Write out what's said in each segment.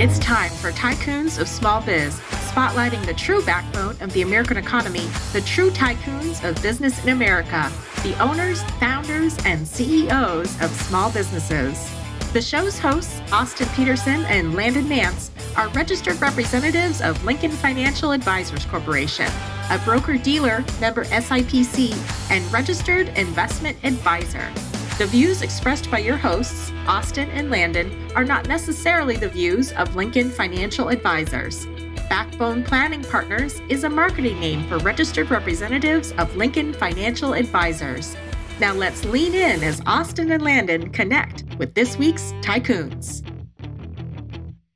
It's time for Tycoons of Small Biz, spotlighting the true backbone of the American economy, the true tycoons of business in America, the owners, founders, and CEOs of small businesses. The show's hosts, Austin Peterson and Landon Nance, are registered representatives of Lincoln Financial Advisors Corporation, a broker-dealer, member SIPC, and registered investment advisor. The views expressed by your hosts, Austin and Landon, are not necessarily the views of Lincoln Financial Advisors. Backbone Planning Partners is a marketing name for registered representatives of Lincoln Financial Advisors. Now let's lean in as Austin and Landon connect with this week's Tycoons.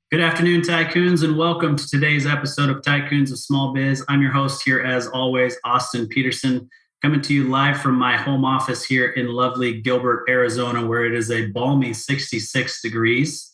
Good afternoon, Tycoons, and welcome to today's episode of Tycoons of Small Biz. I'm your host here, as always, Austin Peterson, coming to you live from my home office here in lovely Gilbert, Arizona, where it is a balmy 66 degrees.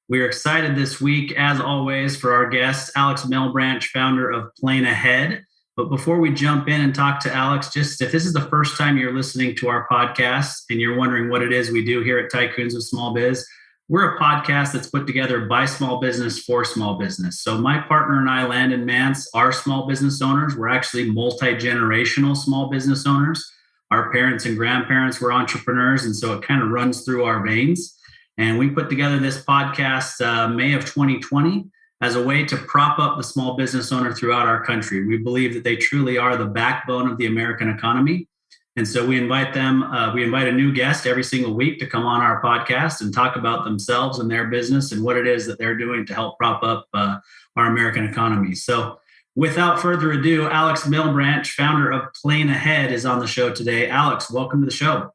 We're excited this week, as always, for our guest, Alex Malebranche, founder of PlaneAhead. But before we jump in and talk to Alex, just if this is the first time you're listening to our podcast and you're wondering what it is we do here at Tycoons of Small Biz, we're a podcast that's put together by small business for small business. So my partner and I, Landon Nance, are small business owners. We're actually multi-generational small business owners. Our parents and grandparents were entrepreneurs, and so it kind of runs through our veins. And we put together this podcast May of 2020 as a way to prop up the small business owner throughout our country. We believe that they truly are the backbone of the American economy. And so we invite a new guest every single week to come on our podcast and talk about themselves and their business and what it is that they're doing to help prop up our American economy. So without further ado, Alex Milbranch, founder of PlaneAhead, is on the show today. Alex, welcome to the show.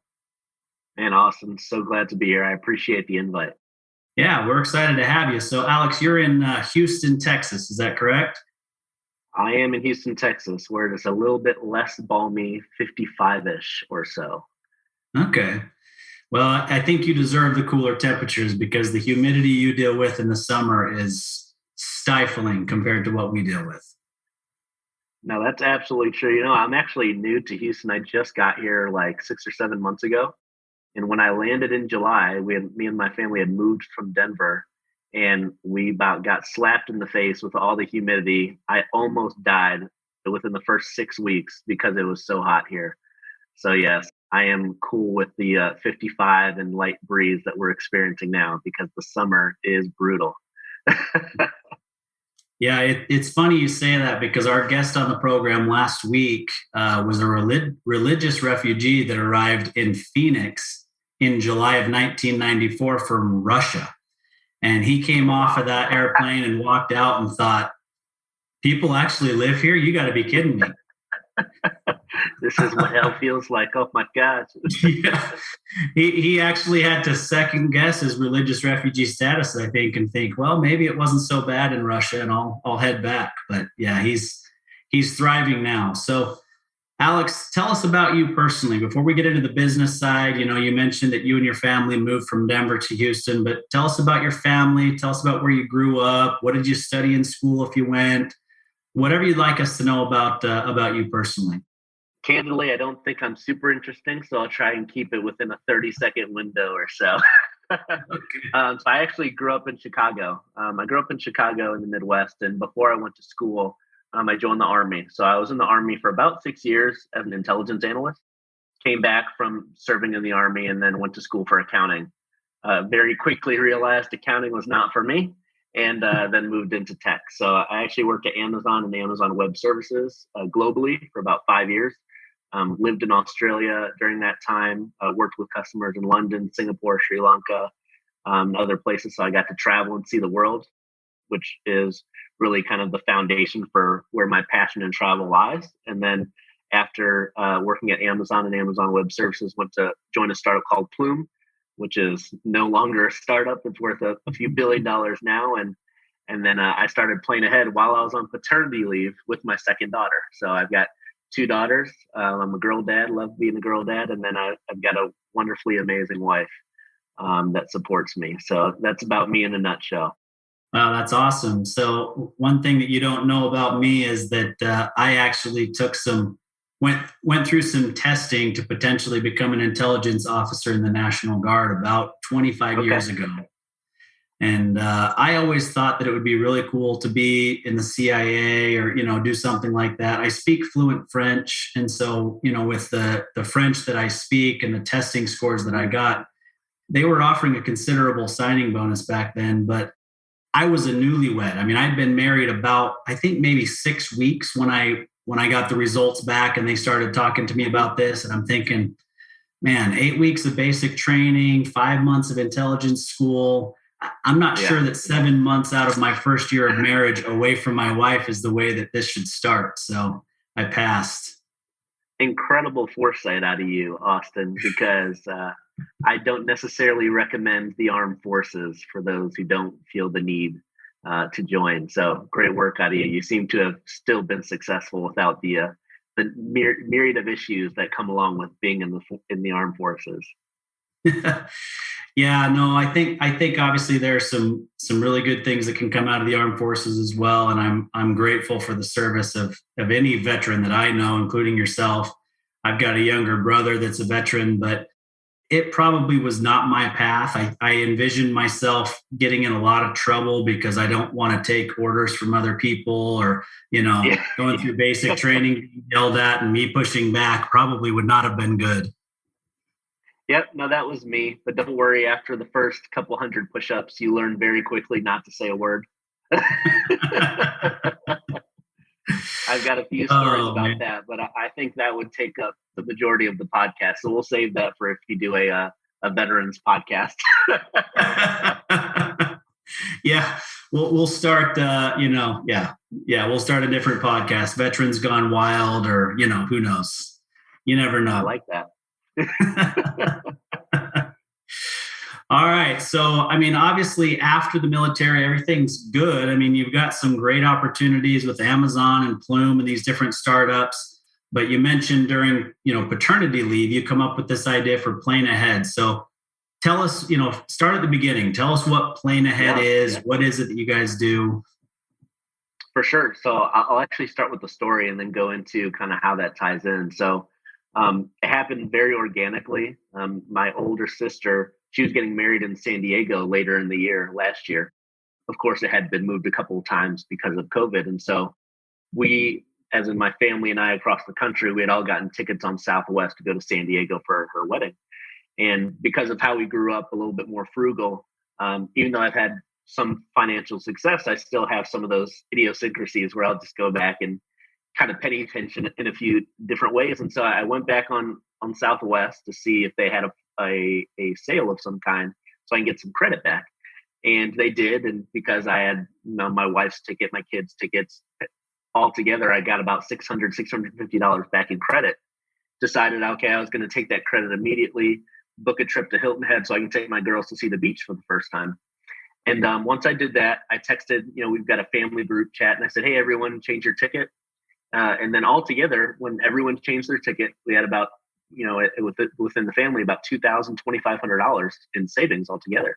Man, Austin, so glad to be here. I appreciate the invite. Yeah, we're excited to have you. So Alex, you're in Houston, Texas. Is that correct? I am in Houston, Texas, where it's a little bit less balmy, 55-ish or so. Okay. Well, I think you deserve the cooler temperatures because the humidity you deal with in the summer is stifling compared to what we deal with. No, that's absolutely true. You know, I'm actually new to Houston. I just got here like 6 or 7 months ago. And when I landed in July, me and my family had moved from Denver. And we about got slapped in the face with all the humidity. I almost died within the first 6 weeks because it was so hot here. So yes, I am cool with the 55 and light breeze that we're experiencing now because the summer is brutal. Yeah, it's funny you say that because our guest on the program last week was a religious refugee that arrived in Phoenix in July of 1994 from Russia. And he came off of that airplane and walked out and thought, people actually live here? You got to be kidding me. This is what hell feels like. Oh, my gosh. Yeah. He actually had to second guess his religious refugee status, I think, and think, well, maybe it wasn't so bad in Russia and I'll head back. But yeah, he's thriving now. So Alex, tell us about you personally. Before we get into the business side, you know, you mentioned that you and your family moved from Denver to Houston, but tell us about your family. Tell us about where you grew up. What did you study in school if you went? Whatever you'd like us to know about you personally. Candidly, I don't think I'm super interesting, so I'll try and keep it within a 30-second window or so. So I actually grew up in Chicago. I grew up in Chicago in the Midwest, and before I went to school, I joined the Army. So I was in the Army for about 6 years as an intelligence analyst, came back from serving in the Army, and then went to school for accounting. Very quickly realized accounting was not for me, and then moved into tech. So I actually worked at Amazon and Amazon Web Services globally for about 5 years. Lived in Australia during that time, worked with customers in London, Singapore, Sri Lanka, and other places. So I got to travel and see the world, which is really kind of the foundation for where my passion in travel lies. And then after working at Amazon and Amazon Web Services, went to join a startup called Plume, which is no longer a startup. It's worth a few $1 billion now. And then I started PlaneAhead while I was on paternity leave with my second daughter. So I've got 2 daughters. I'm a girl dad, love being a girl dad. And then I've got a wonderfully amazing wife that supports me. So that's about me in a nutshell. Wow, that's awesome. So one thing that you don't know about me is that I actually went through some testing to potentially become an intelligence officer in the National Guard about 25 years ago. And I always thought that it would be really cool to be in the CIA or, do something like that. I speak fluent French. And so, with the French that I speak and the testing scores that I got, they were offering a considerable signing bonus back then. But I was a newlywed. I mean, I'd been married about, I think maybe 6 weeks when I got the results back and they started talking to me about this. And I'm thinking, man, 8 weeks of basic training, 5 months of intelligence school. I'm not sure that 7 months out of my first year of marriage away from my wife is the way that this should start. So I passed. Incredible foresight out of you, Austin, because I don't necessarily recommend the armed forces for those who don't feel the need to join. So great work out of you. You seem to have still been successful without the myriad of issues that come along with being in the armed forces. Yeah, no, I think obviously there are some really good things that can come out of the armed forces as well, and I'm grateful for the service of any veteran that I know, including yourself. I've got a younger brother that's a veteran, but it probably was not my path. I envisioned myself getting in a lot of trouble because I don't want to take orders from other people or, going through basic training, yelled at, and me pushing back probably would not have been good. Yep, no, that was me. But don't worry, after the first couple hundred push-ups, you learn very quickly not to say a word. I've got a few stories about that, but I think that would take up the majority of the podcast. So we'll save that for if you do a veterans podcast. Yeah, we'll start. We'll start a different podcast. Veterans Gone Wild, or who knows? You never know. I like that. All right. So, I mean, obviously after the military, everything's good. I mean, you've got some great opportunities with Amazon and Plume and these different startups, but you mentioned during, paternity leave, you come up with this idea for PlaneAhead. So tell us, start at the beginning. Tell us what PlaneAhead is. Yeah. What is it that you guys do? For sure. So I'll actually start with the story and then go into kind of how that ties in. So it happened very organically. My older sister, she was getting married in San Diego later in the year, last year. Of course, it had been moved a couple of times because of COVID. And so we, as in my family and I across the country, we had all gotten tickets on Southwest to go to San Diego for her wedding. And because of how we grew up a little bit more frugal, even though I've had some financial success, I still have some of those idiosyncrasies where I'll just go back and kind of penny pinch in a few different ways. And so I went back on Southwest to see if they had a sale of some kind so I can get some credit back. And they did. And because I had my wife's ticket, my kids' tickets, all together, I got about $650 back in credit. Decided, okay, I was going to take that credit immediately, book a trip to Hilton Head so I can take my girls to see the beach for the first time. And once I did that, I texted, we've got a family group chat, and I said, hey, everyone, change your ticket. And then all together, when everyone changed their ticket, we had about, within the family, about $2,000, $2,500 in savings altogether.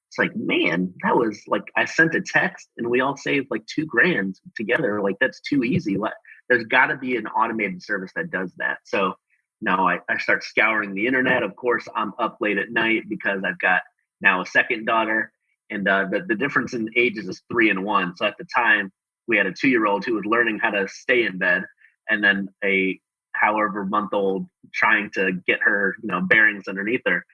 It's like, man, that was like, I sent a text and we all saved like $2,000 together. Like, that's too easy. There's got to be an automated service that does that. So now I start scouring the internet. Of course, I'm up late at night because I've got now a second daughter. And the difference in ages is 3 and 1. So at the time, we had a 2-year-old who was learning how to stay in bed, and then a however month old trying to get her, bearings underneath her.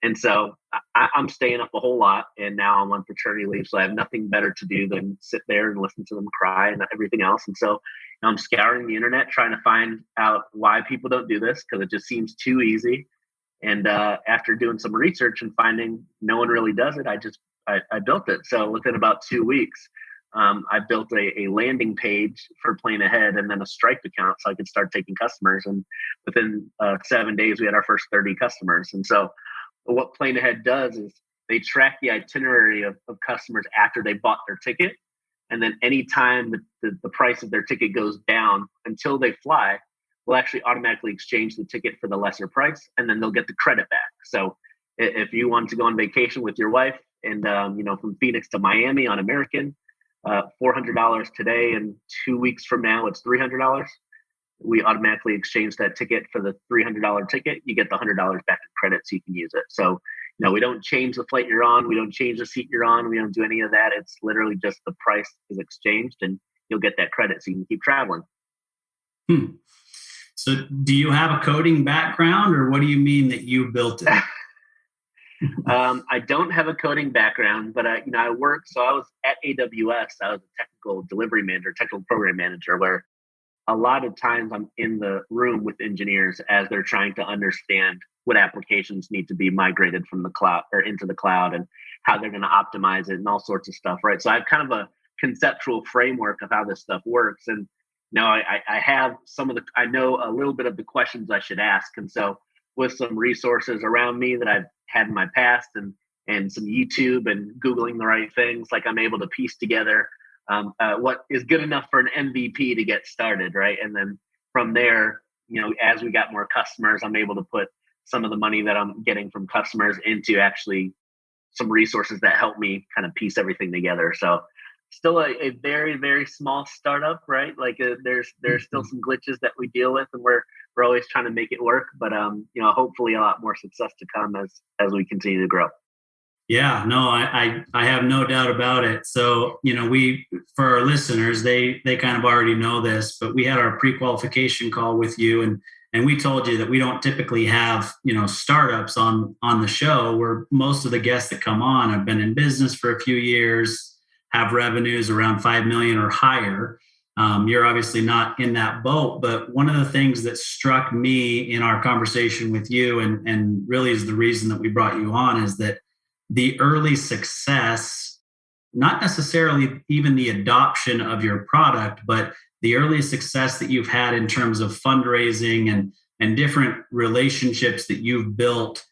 And so I'm staying up a whole lot, and now I'm on paternity leave. So I have nothing better to do than sit there and listen to them cry and everything else. And so I'm scouring the internet, trying to find out why people don't do this, because it just seems too easy. And after doing some research and finding no one really does it, I built it. So within about 2 weeks, I built a landing page for PlaneAhead and then a Stripe account so I could start taking customers. And within 7 days, we had our first 30 customers. And so what PlaneAhead does is they track the itinerary of customers after they bought their ticket. And then anytime the price of their ticket goes down until they fly, we'll actually automatically exchange the ticket for the lesser price, and then they'll get the credit back. So if you want to go on vacation with your wife and, from Phoenix to Miami on American, $400 today, and 2 weeks from now, it's $300. We automatically exchange that ticket for the $300 ticket. You get the $100 back in credit so you can use it. So we don't change the flight you're on. We don't change the seat you're on. We don't do any of that. It's literally just the price is exchanged and you'll get that credit so you can keep traveling. So do you have a coding background, or what do you mean that you built it? I don't have a coding background, but I worked. So I was at AWS. I was a technical delivery manager, technical program manager, where a lot of times I'm in the room with engineers as they're trying to understand what applications need to be migrated from the cloud or into the cloud and how they're going to optimize it and all sorts of stuff, right? So I have kind of a conceptual framework of how this stuff works. And I have I know a little bit of the questions I should ask. And so with some resources around me that I've had in my past and some YouTube and Googling the right things, like I'm able to piece together what is good enough for an MVP to get started, right? And then from there, as we got more customers, I'm able to put some of the money that I'm getting from customers into actually some resources that help me kind of piece everything together. So still a very, very small startup, right? Like there's still some glitches that we deal with, and we're always trying to make it work. But hopefully a lot more success to come as we continue to grow. Yeah, no, I have no doubt about it. So, for our listeners, they kind of already know this, but we had our pre-qualification call with you, and we told you that we don't typically have, startups on the show, where most of the guests that come on have been in business for a few years, have revenues around 5 million or higher. You're obviously not in that boat, but one of the things that struck me in our conversation with you, and really is the reason that we brought you on, is that the early success, not necessarily even the adoption of your product, but the early success that you've had in terms of fundraising and different relationships that you've built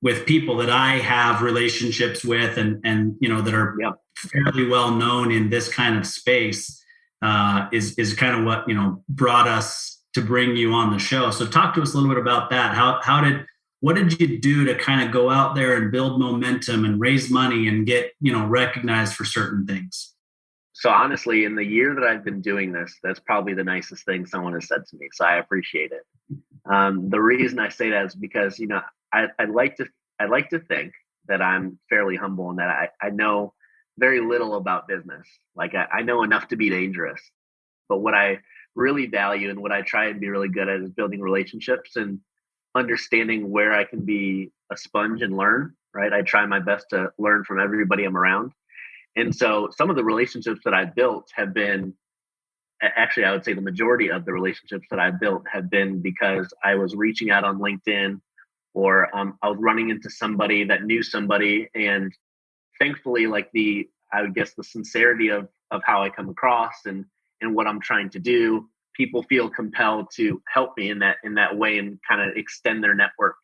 with people that I have relationships with and that are fairly well known in this kind of space is kind of what brought us to bring you on the show. So talk to us a little bit about that. What did you do to kind of go out there and build momentum and raise money and get recognized for certain things? So honestly, in the year that I've been doing this, that's probably the nicest thing someone has said to me. So I appreciate it. The reason I say that is because I like to think that I'm fairly humble and that I know very little about business. Like I know enough to be dangerous, but what I really value and what I try and be really good at is building relationships and understanding where I can be a sponge and learn, right? I try my best to learn from everybody I'm around. And so some of the relationships that I built have been, actually, I would say the majority of the relationships that I built have been because I was reaching out on LinkedIn, or I was running into somebody that knew somebody. And thankfully, I would guess the sincerity of how I come across and what I'm trying to do, people feel compelled to help me in that way and kind of extend their network.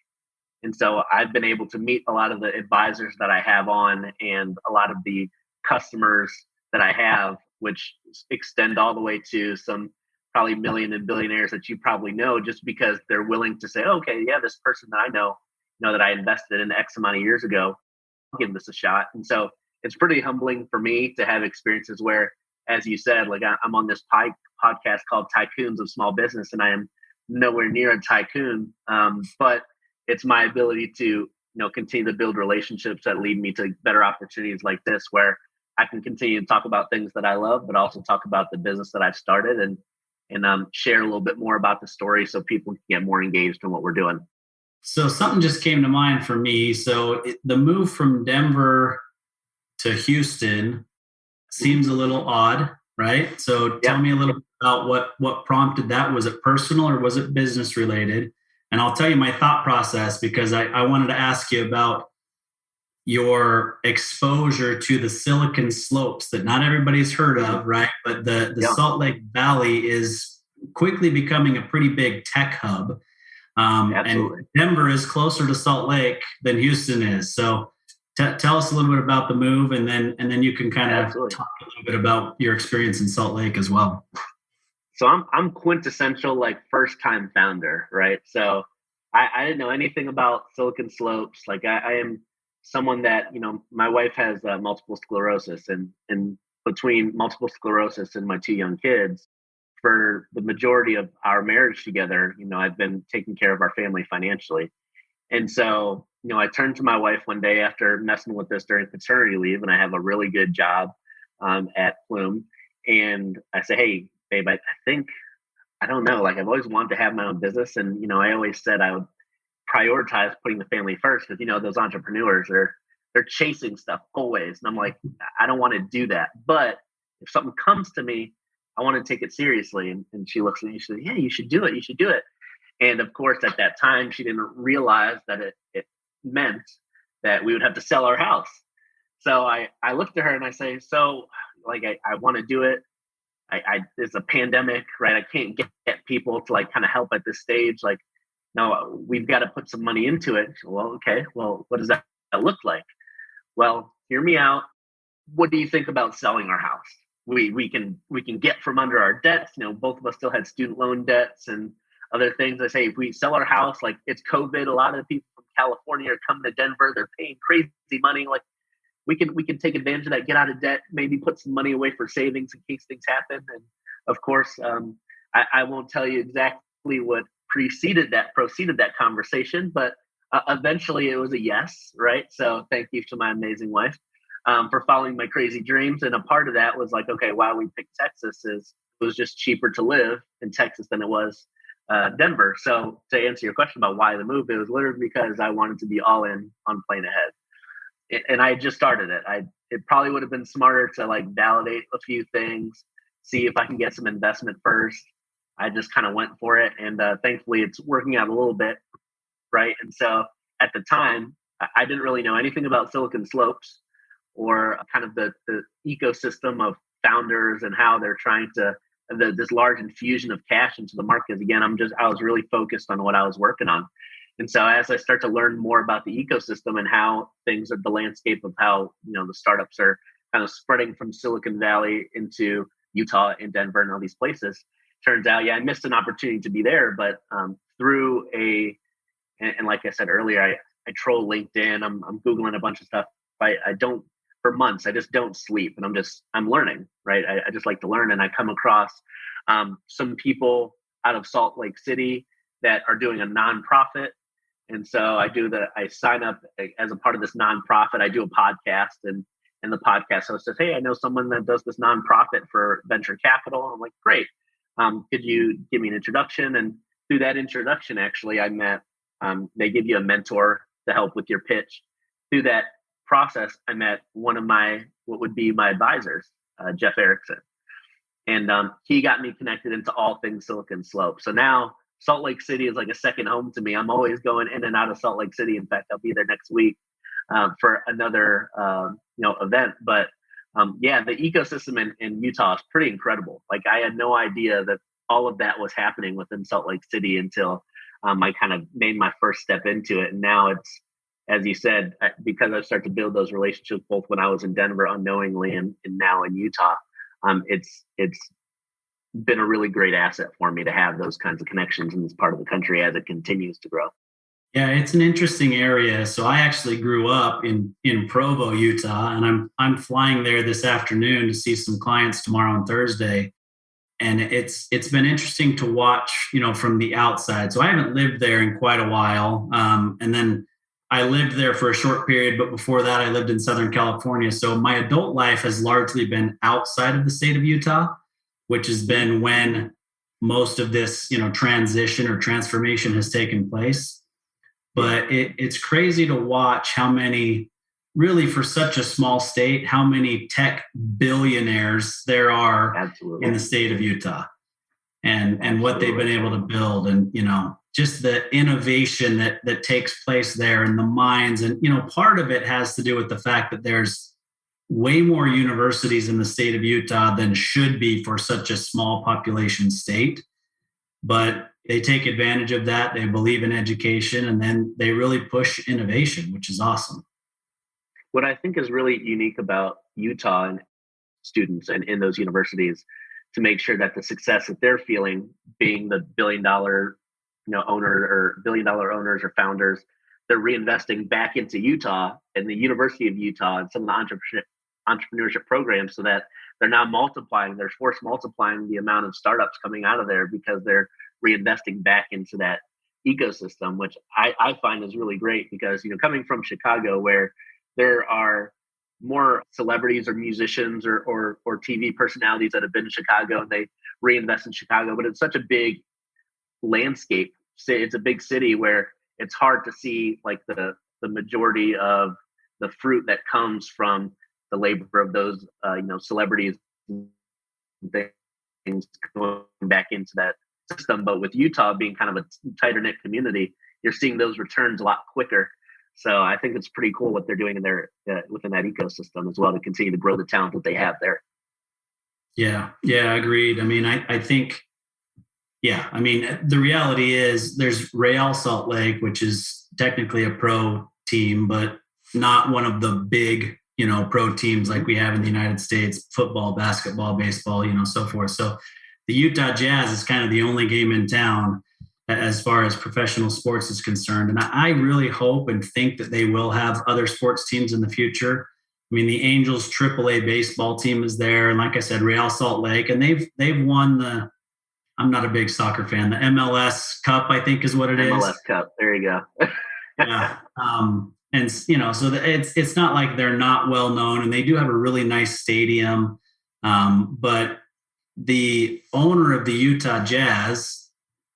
And so I've been able to meet a lot of the advisors that I have on and a lot of the customers that I have, which extend all the way to some probably million and billionaires that you probably know, just because they're willing to say, okay, yeah, this person that I know that I invested in X amount of years ago, I'll give this a shot. And so it's pretty humbling for me to have experiences where, as you said, like I'm on this podcast called Tycoons of Small Business, and I am nowhere near a tycoon, but it's my ability to continue to build relationships that lead me to better opportunities like this, where I can continue to talk about things that I love, but also talk about the business that I've started and share a little bit more about the story so people can get more engaged in what we're doing. So something just came to mind for me. So the move from Denver to Houston seems a little odd, right? So tell me a little bit about what prompted that. Was it personal or was it business related? And I'll tell you my thought process, because I wanted to ask you about your exposure to the Silicon Slopes that not everybody's heard of, right? But the Salt Lake Valley is quickly becoming a pretty big tech hub. And Denver is closer to Salt Lake than Houston is. So tell us a little bit about the move, and then you can kind of talk a little bit about your experience in Salt Lake as well. So I'm quintessential first time founder, right? So I didn't know anything about Silicon Slopes. I am someone that, my wife has multiple sclerosis, and between multiple sclerosis and my 2 young kids, for the majority of our marriage together, I've been taking care of our family financially. And so, I turned to my wife one day after messing with this during paternity leave, and I have a really good job at Plume. And I say, hey, babe, I think, I don't know, like I've always wanted to have my own business. And, I always said I would prioritize putting the family first because, those entrepreneurs they're chasing stuff always. And I'm like, I don't want to do that. But if something comes to me, I want to take it seriously. And she looks at me, she said, yeah, you should do it. You should do it. And of course, at that time, she didn't realize that it meant that we would have to sell our house. So I looked at her and I say, so like, I want to do it. It's a pandemic, right? I can't get people to like kind of help at this stage. Like, no, we've got to put some money into it. Well, okay. Well, what does that look like? Well, hear me out. What do you think about selling our house? We can get from under our debts. Both of us still had student loan debts and other things. I say, if we sell our house, like it's COVID, a lot of the people from California are coming to Denver. They're paying crazy money. Like we can take advantage of that, get out of debt, maybe put some money away for savings in case things happen. And of course, I won't tell you exactly what proceeded that conversation, but eventually it was a yes, right? So thank you to my amazing wife for following my crazy dreams. And a part of that was like, okay, why we picked Texas is it was just cheaper to live in Texas than it was Denver. So to answer your question about why the move, it was literally because I wanted to be all in on PlaneAhead. And I just started it. It probably would have been smarter to like validate a few things, see if I can get some investment first. I just kind of went for it. And thankfully it's working out a little bit. Right. And so at the time, I didn't really know anything about Silicon Slopes or kind of the ecosystem of founders and how they're trying to this large infusion of cash into the market. Again, I was really focused on what I was working on. And so as I start to learn more about the ecosystem and how things are the landscape of how, the startups are kind of spreading from Silicon Valley into Utah and Denver and all these places, turns out, I missed an opportunity to be there, but through and like I said earlier, I troll LinkedIn. I'm Googling a bunch of stuff. I don't, for months, I just don't sleep, and I'm learning, right? I just like to learn, and I come across some people out of Salt Lake City that are doing a nonprofit. And so I sign up as a part of this nonprofit. I do a podcast, and the podcast host says, hey, I know someone that does this nonprofit for venture capital. I'm like, great. Could you give me an introduction? And through that introduction, actually, I met, they give you a mentor to help with your pitch. Through that process, I met one of what would be my advisors, Jeff Erickson. And he got me connected into all things Silicon Slope. So now Salt Lake City is like a second home to me. I'm always going in and out of Salt Lake City. In fact, I'll be there next week for another event. But the ecosystem in Utah is pretty incredible. Like I had no idea that all of that was happening within Salt Lake City until I kind of made my first step into it. And now it's, as you said, because I've started to build those relationships both when I was in Denver unknowingly and now in Utah, it's been a really great asset for me to have those kinds of connections in this part of the country as it continues to grow. Yeah, it's an interesting area. So I actually grew up in Provo, Utah, and I'm flying there this afternoon to see some clients tomorrow and Thursday. And it's been interesting to watch, from the outside. So I haven't lived there in quite a while. And then I lived there for a short period, but before that I lived in Southern California. So my adult life has largely been outside of the state of Utah, which has been when most of this, transition or transformation has taken place. But it's crazy to watch how many, really for such a small state, how many tech billionaires there are Absolutely. in the state of Utah and what they've been able to build, and, just the innovation that takes place there in the minds. And, part of it has to do with the fact that there's way more universities in the state of Utah than should be for such a small population state. But they take advantage of that. They believe in education, and then they really push innovation, which is awesome. What I think is really unique about Utah and students and in those universities to make sure that the success that they're feeling, being the billion-dollar owner or billion-dollar owners or founders, they're reinvesting back into Utah and the University of Utah and some of the entrepreneurship programs, so that they're now they're force multiplying the amount of startups coming out of there because they're reinvesting back into that ecosystem, which I find is really great because, coming from Chicago, where there are more celebrities or musicians or TV personalities that have been in Chicago and they reinvest in Chicago, but it's such a big landscape. It's a big city where it's hard to see like the majority of the fruit that comes from the labor of those celebrities and things going back into that system. But with Utah being kind of a tighter knit community, you're seeing those returns a lot quicker. So I think it's pretty cool what they're doing in their within that ecosystem as well to continue to grow the talent that they have there. Yeah, agreed. I mean, I think, the reality is there's Real Salt Lake, which is technically a pro team, but not one of the big, pro teams like we have in the United States, football, basketball, baseball, so forth. So the Utah Jazz is kind of the only game in town as far as professional sports is concerned. And I really hope and think that they will have other sports teams in the future. I mean, the Angels AAA baseball team is there. And like I said, Real Salt Lake, and they've won I'm not a big soccer fan, the MLS Cup, I think is what it is. MLS Cup. There you go. Yeah. And, so it's not like they're not well known, and they do have a really nice stadium. But the owner of the Utah Jazz,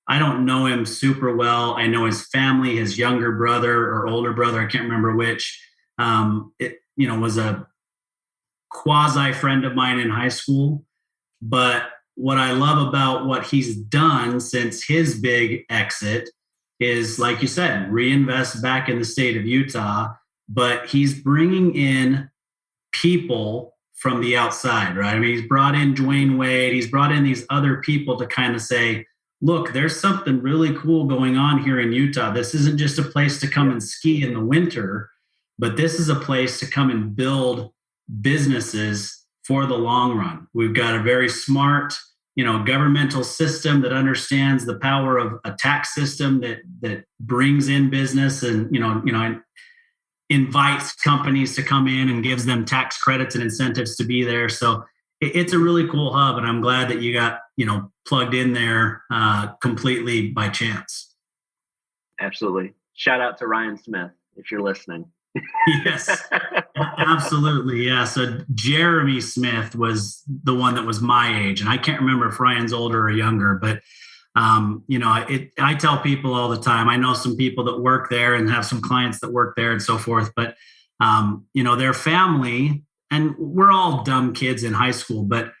I don't know him super well. I know his family, his younger brother or older brother, I can't remember which, was a quasi friend of mine in high school. But what I love about what he's done since his big exit is, like you said, reinvest back in the state of Utah, but he's bringing in people from the outside, right? I mean, he's brought in Dwayne Wade, he's brought in these other people to kind of say, look, there's something really cool going on here in Utah. This isn't just a place to come and ski in the winter, but this is a place to come and build businesses for the long run. We've got a very smart, governmental system that understands the power of a tax system that brings in business and, invites companies to come in and gives them tax credits and incentives to be there. So it's a really cool hub, and I'm glad that you got, plugged in there completely by chance. Absolutely. Shout out to Ryan Smith if you're listening. Yes, absolutely. Yeah. So Jeremy Smith was the one that was my age, and I can't remember if Ryan's older or younger, but I tell people all the time, I know some people that work there and have some clients that work there and so forth, but their family, and we're all dumb kids in high school, but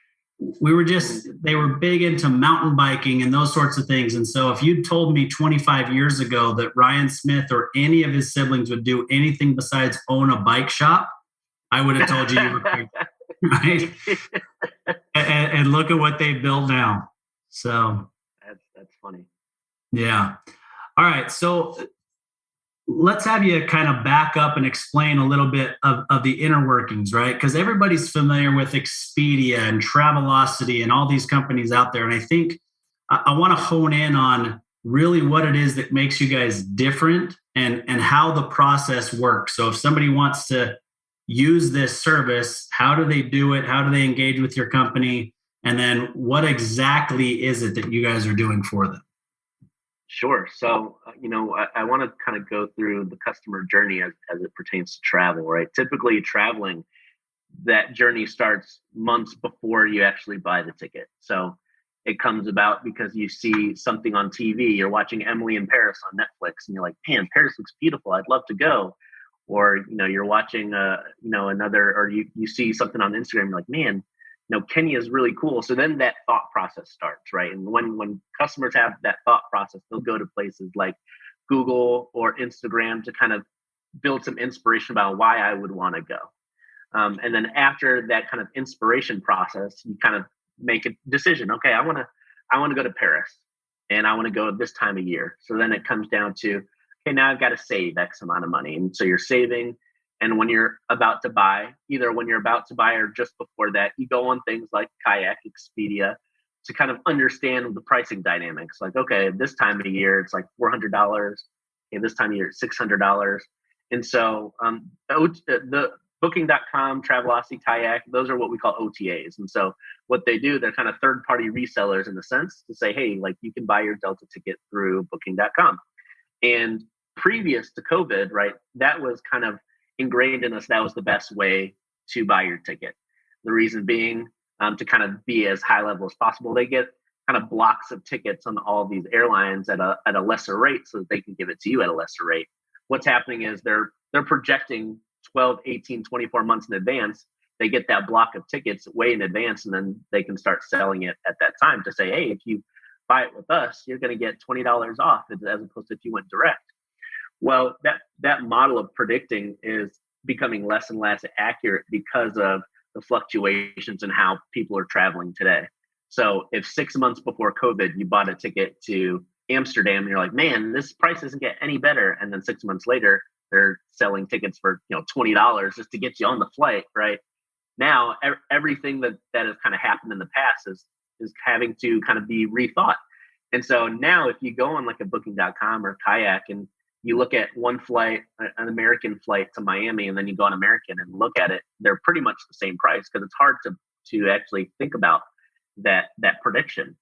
they were big into mountain biking and those sorts of things. And so if you'd told me 25 years ago that Ryan Smith or any of his siblings would do anything besides own a bike shop, I would have told you were crazy, right? and look at what they built now. So that's funny. Yeah. All right. So let's have you kind of back up and explain a little bit of the inner workings, right? Because everybody's familiar with Expedia and Travelocity and all these companies out there. And I think I want to hone in on really what it is that makes you guys different and how the process works. So if somebody wants to use this service, how do they do it? How do they engage with your company? And then what exactly is it that you guys are doing for them? Sure. So, I want to kind of go through the customer journey as it pertains to travel, right? Typically traveling, that journey starts months before you actually buy the ticket. So it comes about because you see something on TV, you're watching Emily in Paris on Netflix and you're like, man, Paris looks beautiful. I'd love to go. Or, you're watching, another, or you see something on Instagram, you're like, man, Kenya is really cool. So then that thought process starts, right? And when customers have that thought process, they'll go to places like Google or Instagram to kind of build some inspiration about why I would want to go. And then after that kind of inspiration process, you kind of make a decision. Okay, I want to go to Paris, and I want to go this time of year. So then it comes down to, okay, now I've got to save X amount of money, and so you're saving. And when you're about to buy, either when you're about to buy or just before that, you go on things like Kayak, Expedia, to kind of understand the pricing dynamics. Like, okay, this time of year, it's like $400. Okay, this time of year, it's $600. And so the Booking.com, Travelocity, Kayak, those are what we call OTAs. And so what they do, they're kind of third-party resellers in the sense to say, hey, like you can buy your Delta ticket through Booking.com. And previous to COVID, right, that was kind of ingrained in us. That was the best way to buy your ticket. The reason being, to kind of be as high level as possible. They get kind of blocks of tickets on all these airlines at a lesser rate so that they can give it to you at a lesser rate. What's happening is they're projecting 12, 18, 24 months in advance. They get that block of tickets way in advance, and then they can start selling it at that time to say, hey, if you buy it with us, you're going to get $20 off as opposed to if you went direct. Well, that model of predicting is becoming less and less accurate because of the fluctuations in how people are traveling today. So if 6 months before COVID, you bought a ticket to Amsterdam and you're like, man, this price doesn't get any better. And then 6 months later, they're selling tickets for $20 just to get you on the flight, right? Now, everything that has kind of happened in the past is having to kind of be rethought. And so now if you go on like a booking.com or Kayak and you look at one flight, an American flight to Miami, and then you go on American and look at it, they're pretty much the same price because it's hard to actually think about that prediction.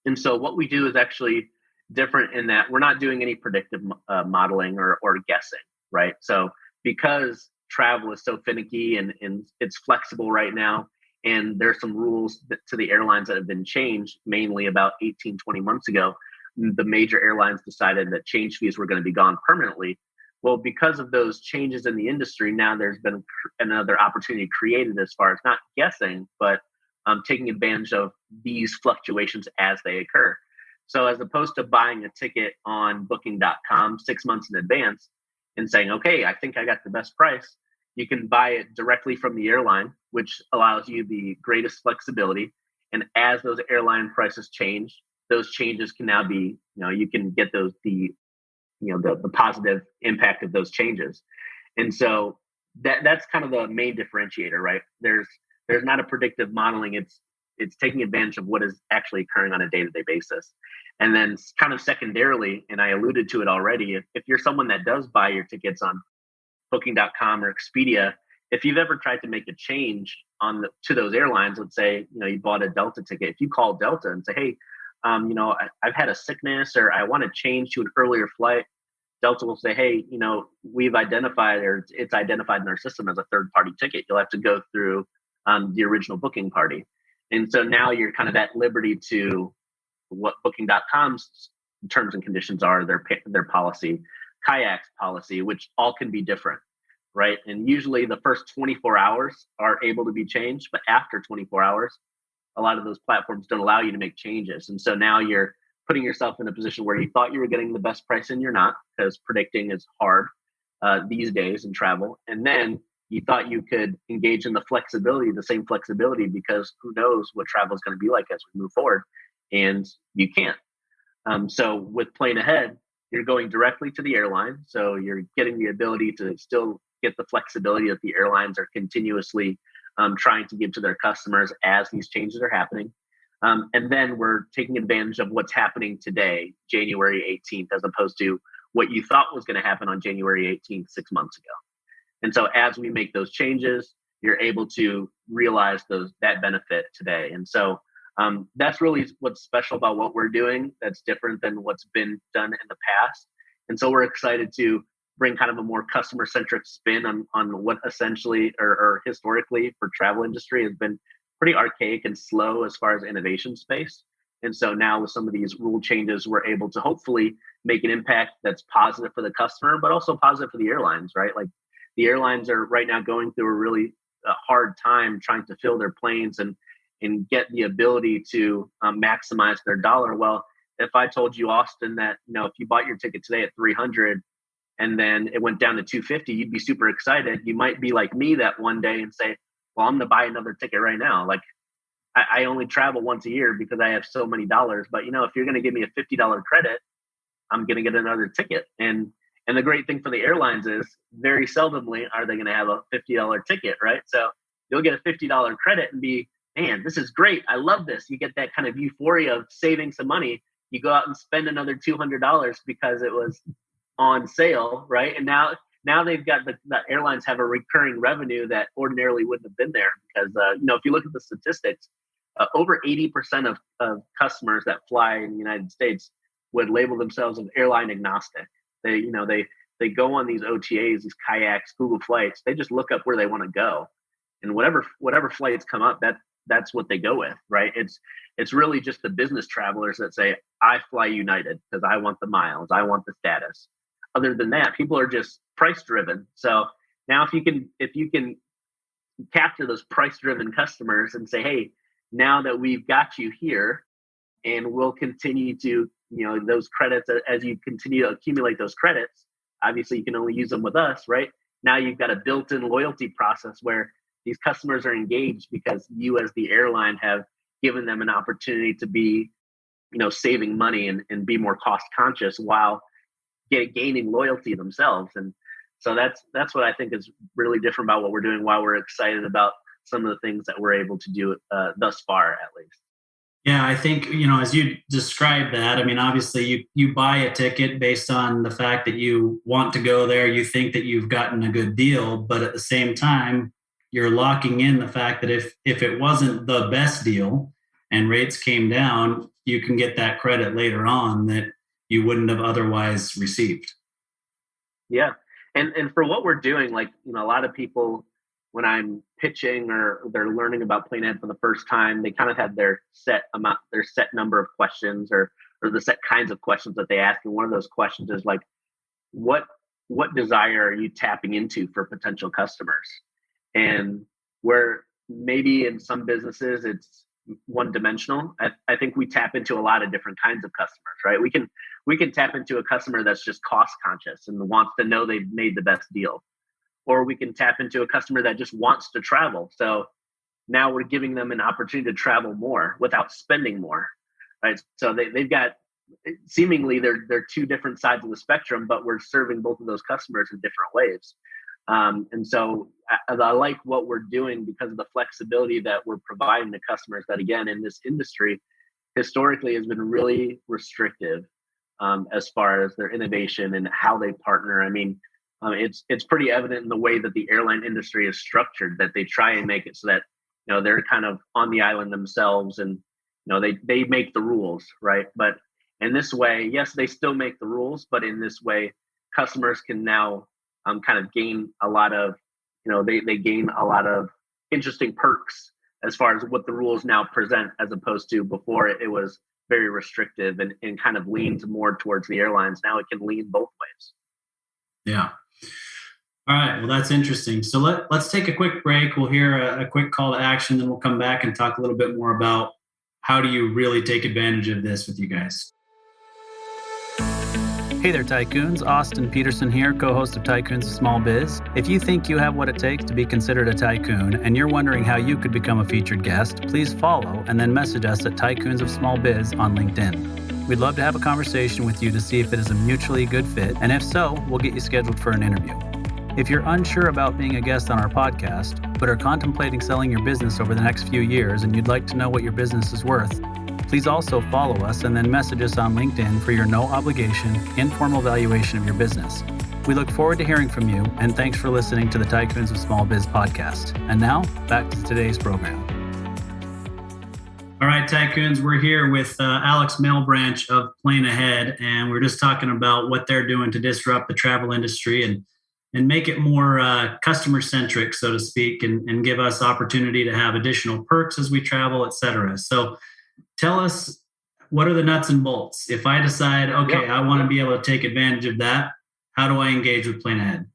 And so what we do is actually different in that we're not doing any predictive modeling or guessing, right? So because travel is so finicky and it's flexible right now, and there's some rules to the airlines that have been changed mainly about 18, 20 months ago, the major airlines decided that change fees were going to be gone permanently. Well, because of those changes in the industry, now there's been another opportunity created as far as not guessing, but taking advantage of these fluctuations as they occur. So as opposed to buying a ticket on booking.com 6 months in advance and saying, okay, I think I got the best price, you can buy it directly from the airline, which allows you the greatest flexibility. And as those airline prices change, those changes can now be, you can get the positive impact of those changes. And so that's kind of the main differentiator, right? There's not a predictive modeling. It's taking advantage of what is actually occurring on a day-to-day basis. And then kind of secondarily, and I alluded to it already, if you're someone that does buy your tickets on booking.com or Expedia, if you've ever tried to make a change to those airlines, let's say, you bought a Delta ticket, if you call Delta and say, hey, I've had a sickness or I want to change to an earlier flight, Delta will say, hey, we've identified, or it's identified in our system as a third-party ticket. You'll have to go through the original booking party. And so now you're kind of at liberty to what booking.com's terms and conditions are, their policy, Kayak's policy, which all can be different, right? And usually the first 24 hours are able to be changed, but after 24 hours, a lot of those platforms don't allow you to make changes. And so now you're putting yourself in a position where you thought you were getting the best price and you're not, because predicting is hard these days in travel. And then you thought you could engage in the same flexibility, because who knows what travel is going to be like as we move forward, and you can't. So with PlaneAhead, you're going directly to the airline. So you're getting the ability to still get the flexibility that the airlines are continuously trying to give to their customers as these changes are happening. And then we're taking advantage of what's happening today, January 18th, as opposed to what you thought was going to happen on January 18th 6 months ago. And so as we make those changes, you're able to realize that benefit today. And so that's really what's special about what we're doing. That's different than what's been done in the past. And so we're excited to bring kind of a more customer-centric spin on what essentially or historically for travel industry has been pretty archaic and slow as far as innovation space. And so now with some of these rule changes, we're able to hopefully make an impact that's positive for the customer, but also positive for the airlines, right? Like the airlines are right now going through a really hard time trying to fill their planes and get the ability to maximize their dollar. Well, if I told you, Austin, that if you bought your ticket today at 300 and then it went down to 250, you'd be super excited. You might be like me that one day and say, well, I'm going to buy another ticket right now. Like I only travel once a year because I have so many dollars. But if you're going to give me a $50 credit, I'm going to get another ticket. And the great thing for the airlines is very seldomly are they going to have a $50 ticket, right? So you'll get a $50 credit and be, man, this is great. I love this. You get that kind of euphoria of saving some money. You go out and spend another $200 because it was on sale, right? And now they've got the airlines have a recurring revenue that ordinarily wouldn't have been there because, if you look at the statistics, over 80% of customers that fly in the United States would label themselves as airline agnostic. They go on these OTAs, these kayaks, Google Flights. They just look up where they want to go, and whatever flights come up, that's what they go with, right? It's really just the business travelers that say, I fly United because I want the miles, I want the status. Other than that, people are just price driven. So now if you can capture those price driven customers and say, hey, now that we've got you here, and we'll continue to, those credits, as you continue to accumulate those credits, obviously you can only use them with us, right? Now you've got a built-in loyalty process where these customers are engaged because you as the airline have given them an opportunity to be, saving money and be more cost conscious while gaining loyalty themselves. And so that's what I think is really different about what we're doing, why we're excited about some of the things that we're able to do thus far, at least. Yeah, I think, as you described that, I mean, obviously you buy a ticket based on the fact that you want to go there, you think that you've gotten a good deal, but at the same time, you're locking in the fact that if it wasn't the best deal and rates came down, you can get that credit later on that you wouldn't have otherwise received. Yeah. And for what we're doing, like, a lot of people, when I'm pitching or they're learning about PlaneAhead for the first time, they kind of have their set number of questions or the set kinds of questions that they ask. And one of those questions is like, what desire are you tapping into for potential customers? And where maybe in some businesses it's one dimensional, I think we tap into a lot of different kinds of customers, right? We can tap into a customer that's just cost conscious and wants to know they've made the best deal. Or we can tap into a customer that just wants to travel. So now we're giving them an opportunity to travel more without spending more, right? So they've got, seemingly they're two different sides of the spectrum, but we're serving both of those customers in different ways. And so I like what we're doing because of the flexibility that we're providing to customers that, again, in this industry, historically has been really restrictive as far as their innovation and how they partner. I mean, it's pretty evident in the way that the airline industry is structured that they try and make it so that they're kind of on the island themselves and they make the rules, right? But in this way, yes, they still make the rules, but in this way, customers can now kind of gain a lot of they gain a lot of interesting perks as far as what the rules now present, as opposed to before it was very restrictive and kind of leaned more towards the airlines. Now it can lean both ways. Yeah. All right. Well, that's interesting. So let's take a quick break. We'll hear a quick call to action, then we'll come back and talk a little bit more about how do you really take advantage of this with you guys. Hey there, Tycoons. Austin Peterson here, co-host of Tycoons of Small Biz. If you think you have what it takes to be considered a tycoon and you're wondering how you could become a featured guest, please follow and then message us at Tycoons of Small Biz on LinkedIn. We'd love to have a conversation with you to see if it is a mutually good fit, and if so, we'll get you scheduled for an interview. If you're unsure about being a guest on our podcast, but are contemplating selling your business over the next few years and you'd like to know what your business is worth, please also follow us and then message us on LinkedIn for your no-obligation, informal valuation of your business. We look forward to hearing from you, and thanks for listening to the Tycoons of Small Biz podcast. And now, back to today's program. All right, Tycoons, we're here with Alex Malebranche of PlaneAhead, and we're just talking about what they're doing to disrupt the travel industry and make it more customer-centric, so to speak, and give us opportunity to have additional perks as we travel, et cetera. So tell us, what are the nuts and bolts? If I decide, okay, I want to be able to take advantage of that, how do I engage with PlaneAhead?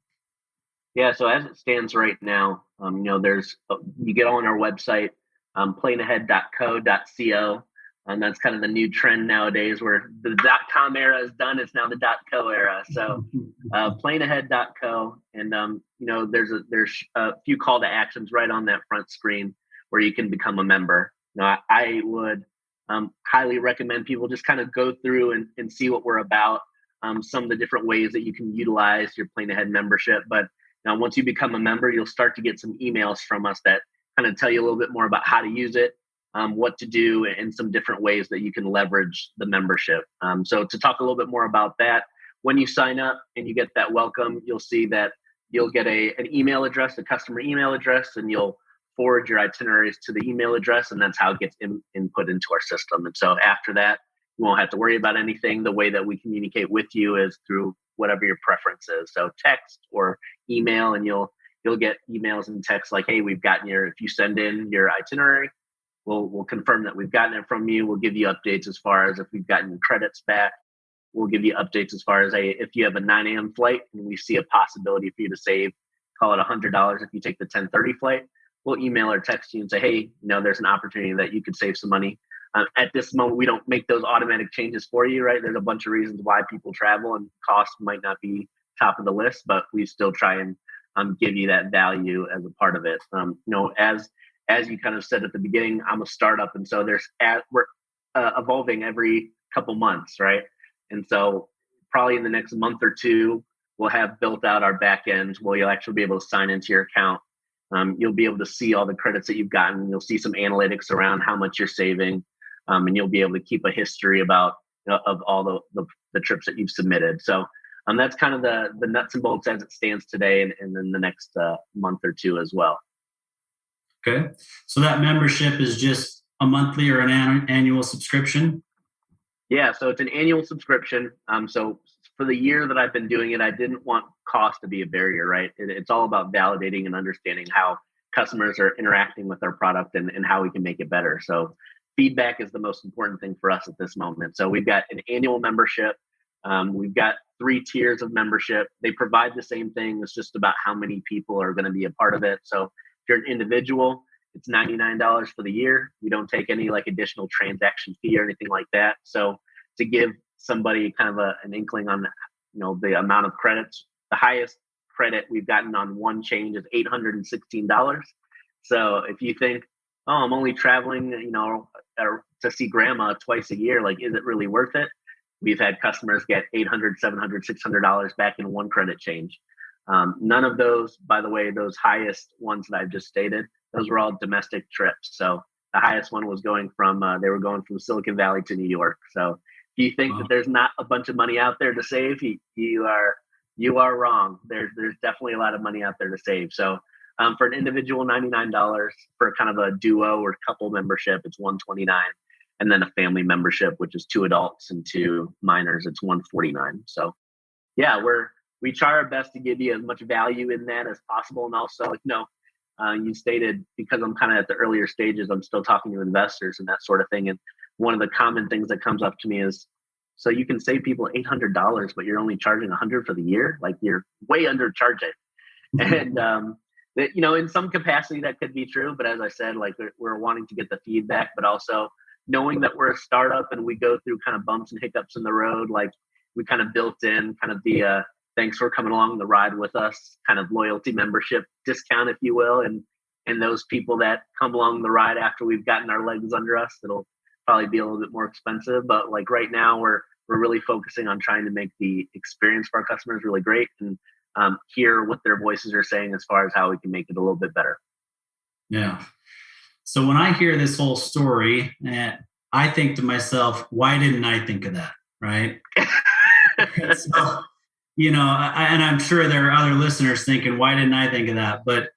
Yeah, so as it stands right now, you get on our website, planeahead.co.co, and that's kind of the new trend nowadays where the .com era is done. It's now the .co era. So planeahead.co, and there's a few call to actions right on that front screen where you can become a member. Now, I would highly recommend people just kind of go through and see what we're about, some of the different ways that you can utilize your PlaneAhead membership. But now, once you become a member, you'll start to get some emails from us that kind of tell you a little bit more about how to use it, what to do, and some different ways that you can leverage the membership. So to talk a little bit more about that, when you sign up and you get that welcome, you'll see that you'll get an email address, a customer email address, and you'll forward your itineraries to the email address, and that's how it gets input into our system. And so after that, You won't have to worry about anything. The way that we communicate with you is through whatever your preference is. So text or email, and you'll get emails and texts like, hey, we've gotten if you send in your itinerary, we'll confirm that we've gotten it from you. We'll give you updates as far as if we've gotten credits back. We'll give you updates as far as, hey, if you have a 9 a.m. flight and we see a possibility for you to save, call it $100 if you take the 10:30 flight, we'll email or text you and say, hey, there's an opportunity that you could save some money. At this moment, we don't make those automatic changes for you, right? There's a bunch of reasons why people travel, and cost might not be top of the list, but we still try and give you that value as a part of it. As you kind of said at the beginning, I'm a startup, and so we're evolving every couple months, right? And so probably in the next month or two, we'll have built out our back end where you'll actually be able to sign into your account. You'll be able to see all the credits that you've gotten. You'll see some analytics around how much you're saving, and you'll be able to keep a history about of all the trips that you've submitted. So that's kind of the nuts and bolts as it stands today, and then the next month or two as well. Okay, so that membership is just a monthly or an annual subscription? Yeah, so it's an annual subscription. So for the year that I've been doing it, I didn't want cost to be a barrier, right? It's all about validating and understanding how customers are interacting with our product and how we can make it better. So feedback is the most important thing for us at this moment. So we've got an annual membership. We've got 3 tiers of membership. They provide the same thing. It's just about how many people are going to be a part of it. So if you're an individual, it's $99 for the year. We don't take any additional transaction fee or anything like that. So to give somebody kind of an inkling on the amount of credits, the highest credit we've gotten on one change is $816. So if you think, oh, I'm only traveling, to see grandma twice a year, is it really worth it? We've had customers get $800, $700, $600 back in one credit change. None of those, by the way, those highest ones that I've just stated, those were all domestic trips. So the highest one was they were going from Silicon Valley to New York. So if you think that there's not a bunch of money out there to save, you are wrong. There's definitely a lot of money out there to save. So for an individual, $99. For kind of a duo or couple membership, it's $129. And then a family membership, which is 2 adults and 2 minors, it's $149. So yeah, we try our best to give you as much value in that as possible. And also, you stated, because I'm kind of at the earlier stages, I'm still talking to investors and that sort of thing. And one of the common things that comes up to me is, so you can save people $800, but you're only charging $100 for the year? You're way undercharging. And in some capacity that could be true. But as I said, we're wanting to get the feedback, but also knowing that we're a startup and we go through kind of bumps and hiccups in the road, we kind of built in kind of the thanks for coming along the ride with us kind of loyalty membership discount, if you will. And those people that come along the ride after we've gotten our legs under us, it'll probably be a little bit more expensive. But right now we're really focusing on trying to make the experience for our customers really great and hear what their voices are saying as far as how we can make it a little bit better. Yeah. So when I hear this whole story, I think to myself, why didn't I think of that? Right. So, and I'm sure there are other listeners thinking, why didn't I think of that? But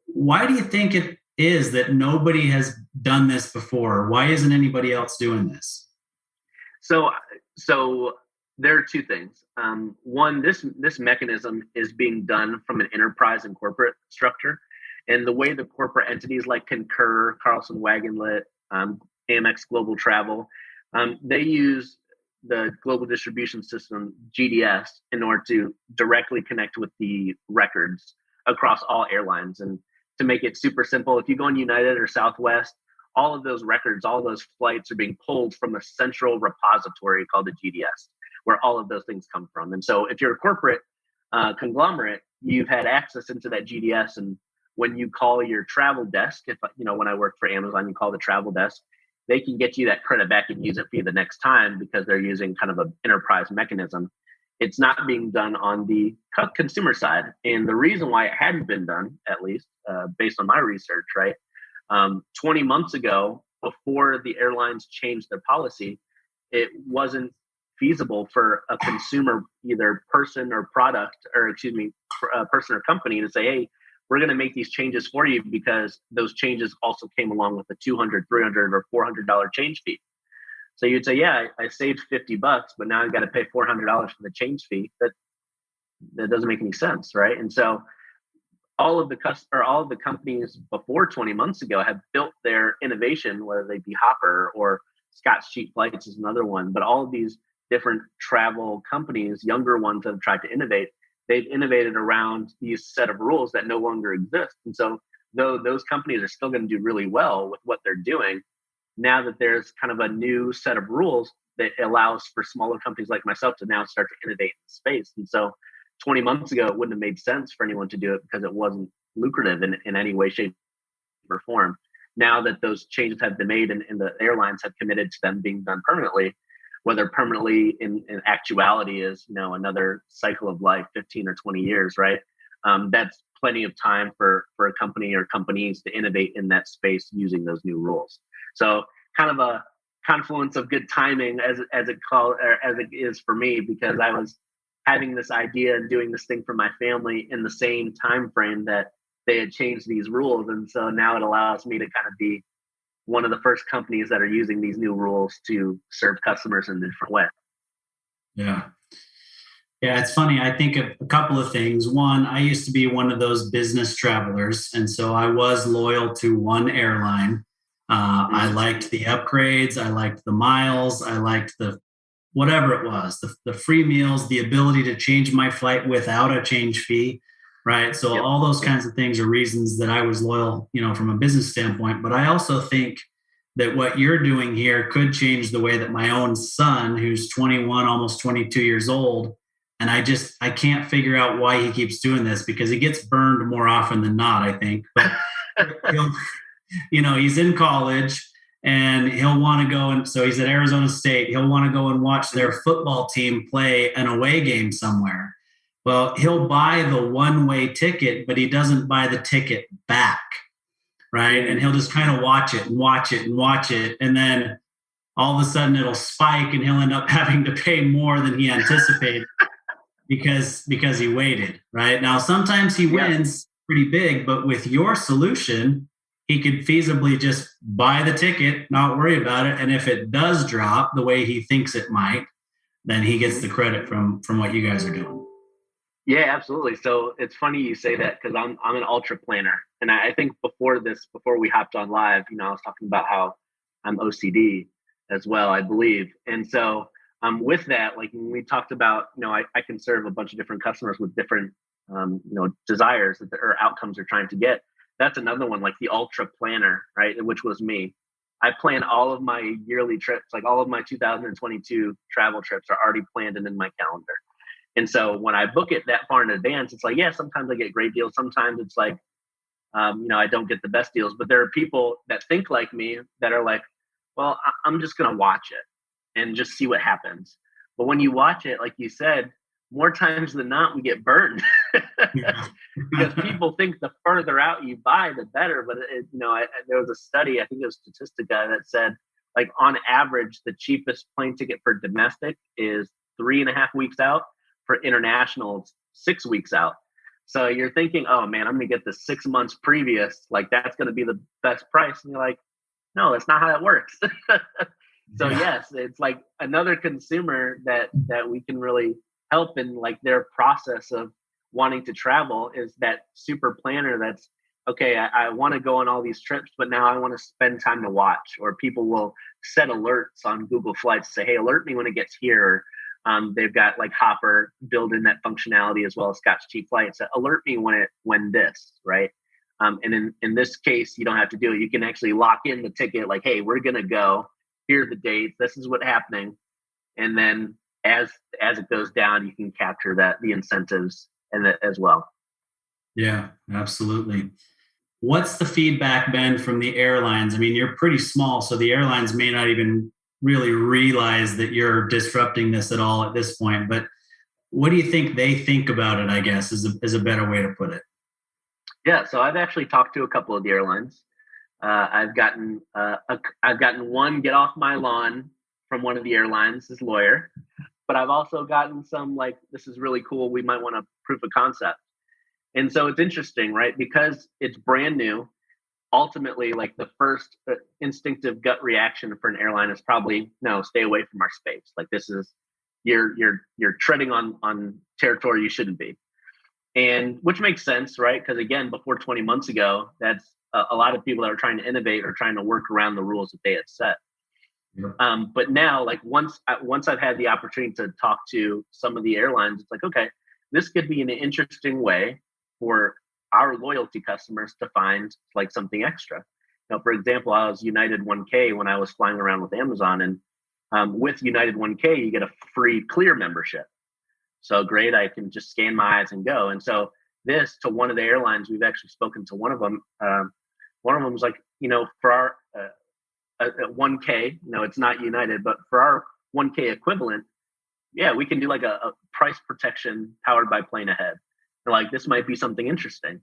why do you think it is that nobody has done this before? Why isn't anybody else doing this? So there are 2 things. One, this mechanism is being done from an enterprise and corporate structure. And the way the corporate entities like Concur, Carlson Wagonlit, Amex Global Travel, they use the global distribution system, GDS, in order to directly connect with the records across all airlines. And to make it super simple, if you go on United or Southwest, all of those records, all those flights are being pulled from a central repository called the GDS, where all of those things come from. And so if you're a corporate conglomerate, you've had access into that GDS. And when you call your travel desk, when I worked for Amazon, you call the travel desk, they can get you that credit back and use it for you the next time because they're using kind of an enterprise mechanism. It's not being done on the consumer side. And the reason why it hadn't been done, at least based on my research, right? 20 months ago, before the airlines changed their policy, it wasn't feasible for a consumer, either person or product, or person or company to say, hey, we're going to make these changes for you, because those changes also came along with a $200, $300, or $400 change fee. So you'd say, yeah, I saved $50, but now I've got to pay $400 for the change fee. That doesn't make any sense, right? And so all of the companies before 20 months ago have built their innovation, whether they be Hopper or Scott's Cheap Flights is another one, but all of these different travel companies, younger ones that have tried to innovate, they've innovated around these set of rules that no longer exist. And so though those companies are still going to do really well with what they're doing, now that there's kind of a new set of rules that allows for smaller companies like myself to now start to innovate in the space. And so 20 months ago, it wouldn't have made sense for anyone to do it because it wasn't lucrative in any way, shape, or form. Now that those changes have been made and the airlines have committed to them being done permanently, whether permanently in actuality is, another cycle of life, 15 or 20 years, right? That's plenty of time for a company or companies to innovate in that space using those new rules. So kind of a confluence of good timing as it is for me, because I was having this idea and doing this thing for my family in the same time frame that they had changed these rules. And so now it allows me to kind of be one of the first companies that are using these new rules to serve customers in a different way. Yeah. Yeah, it's funny. I think of a couple of things. One, I used to be one of those business travelers. And so I was loyal to one airline. I liked the upgrades. I liked the miles. I liked the whatever it was, the free meals, the ability to change my flight without a change fee, right? So Yep. all those kinds of things are reasons that I was loyal, from a business standpoint. But I also think that what you're doing here could change the way that my own son, who's 21, almost 22 years old, and I can't figure out why he keeps doing this, because he gets burned more often than not, I think. But he's in college and he'll want to go, and so he's at Arizona State. He'll want to go and watch their football team play an away game somewhere. Well, he'll buy the one-way ticket, but he doesn't buy the ticket back, right? And he'll just kind of watch it and watch it and watch it. And then all of a sudden it'll spike and he'll end up having to pay more than he anticipated because he waited, right? Now, sometimes he wins pretty big, but with your solution, he could feasibly just buy the ticket, not worry about it. And if it does drop the way he thinks it might, then he gets the credit from what you guys are doing. Yeah, absolutely. So it's funny you say that, because I'm an ultra planner. And I think before we hopped on live, I was talking about how I'm OCD as well, I believe. And so with that, like when we talked about, I can serve a bunch of different customers with different, desires or outcomes they're trying to get. That's another one, like the ultra planner, right? Which was me. I plan all of my yearly trips, like all of my 2022 travel trips are already planned and in my calendar. And so when I book it that far in advance, it's like, yeah, sometimes I get great deals. Sometimes it's like, I don't get the best deals. But there are people that think like me that are like, well, I'm just going to watch it and just see what happens. But when you watch it, like you said, more times than not, we get burned because people think the further out you buy, the better. But there was a study, I think it was Statistica, that said, like on average, the cheapest plane ticket for domestic is 3.5 weeks out. For international, it's 6 weeks out. So you're thinking, oh man, I'm going to get the 6 months previous. Like that's going to be the best price. And you're like, no, that's not how that works. So yes, it's like another consumer that we can really help in like their process of wanting to travel is that super planner that's, okay, I want to go on all these trips, but now I want to spend time to watch. Or people will set alerts on Google Flights, say, hey, alert me when it gets here. They've got like Hopper build in that functionality as well as Scott's Cheap Flights. Alert me when this, right? And in this case, you don't have to do it. You can actually lock in the ticket, like, hey, we're gonna go. Here are the dates. This is what's happening. And then as it goes down, you can capture the incentives and that as well. Yeah, absolutely. What's the feedback been from the airlines? I mean, you're pretty small, so the airlines may not even really realize that you're disrupting this at all at this point. But what do you think they think about it, I guess, is a better way to put it? Yeah, so I've actually talked to a couple of the airlines. I've gotten one get off my lawn from one of the airlines, his lawyer. But I've also gotten some like, this is really cool, we might want to proof of concept. And so it's interesting, right? Because it's brand new. ultimately, like the first instinctive gut reaction for an airline is probably no, stay away from our space. Like this is you're treading on territory you shouldn't be, and which makes sense, right? Because again, before 20 months ago, that's a lot of people that are trying to innovate or trying to work around the rules that they had set. Yeah. But now, like once I've had the opportunity to talk to some of the airlines, it's like, okay, this could be an interesting way for our loyalty customers to find like something extra. Now, for example, I was United 1K when I was flying around with Amazon, and with United 1K, you get a free Clear membership. So great, I can just scan my eyes and go. And so this to one of the airlines, we've actually spoken to one of them. One of them was like, for our 1K, it's not United, but for our 1K equivalent, yeah, we can do like a price protection powered by PlaneAhead. Like this might be something interesting.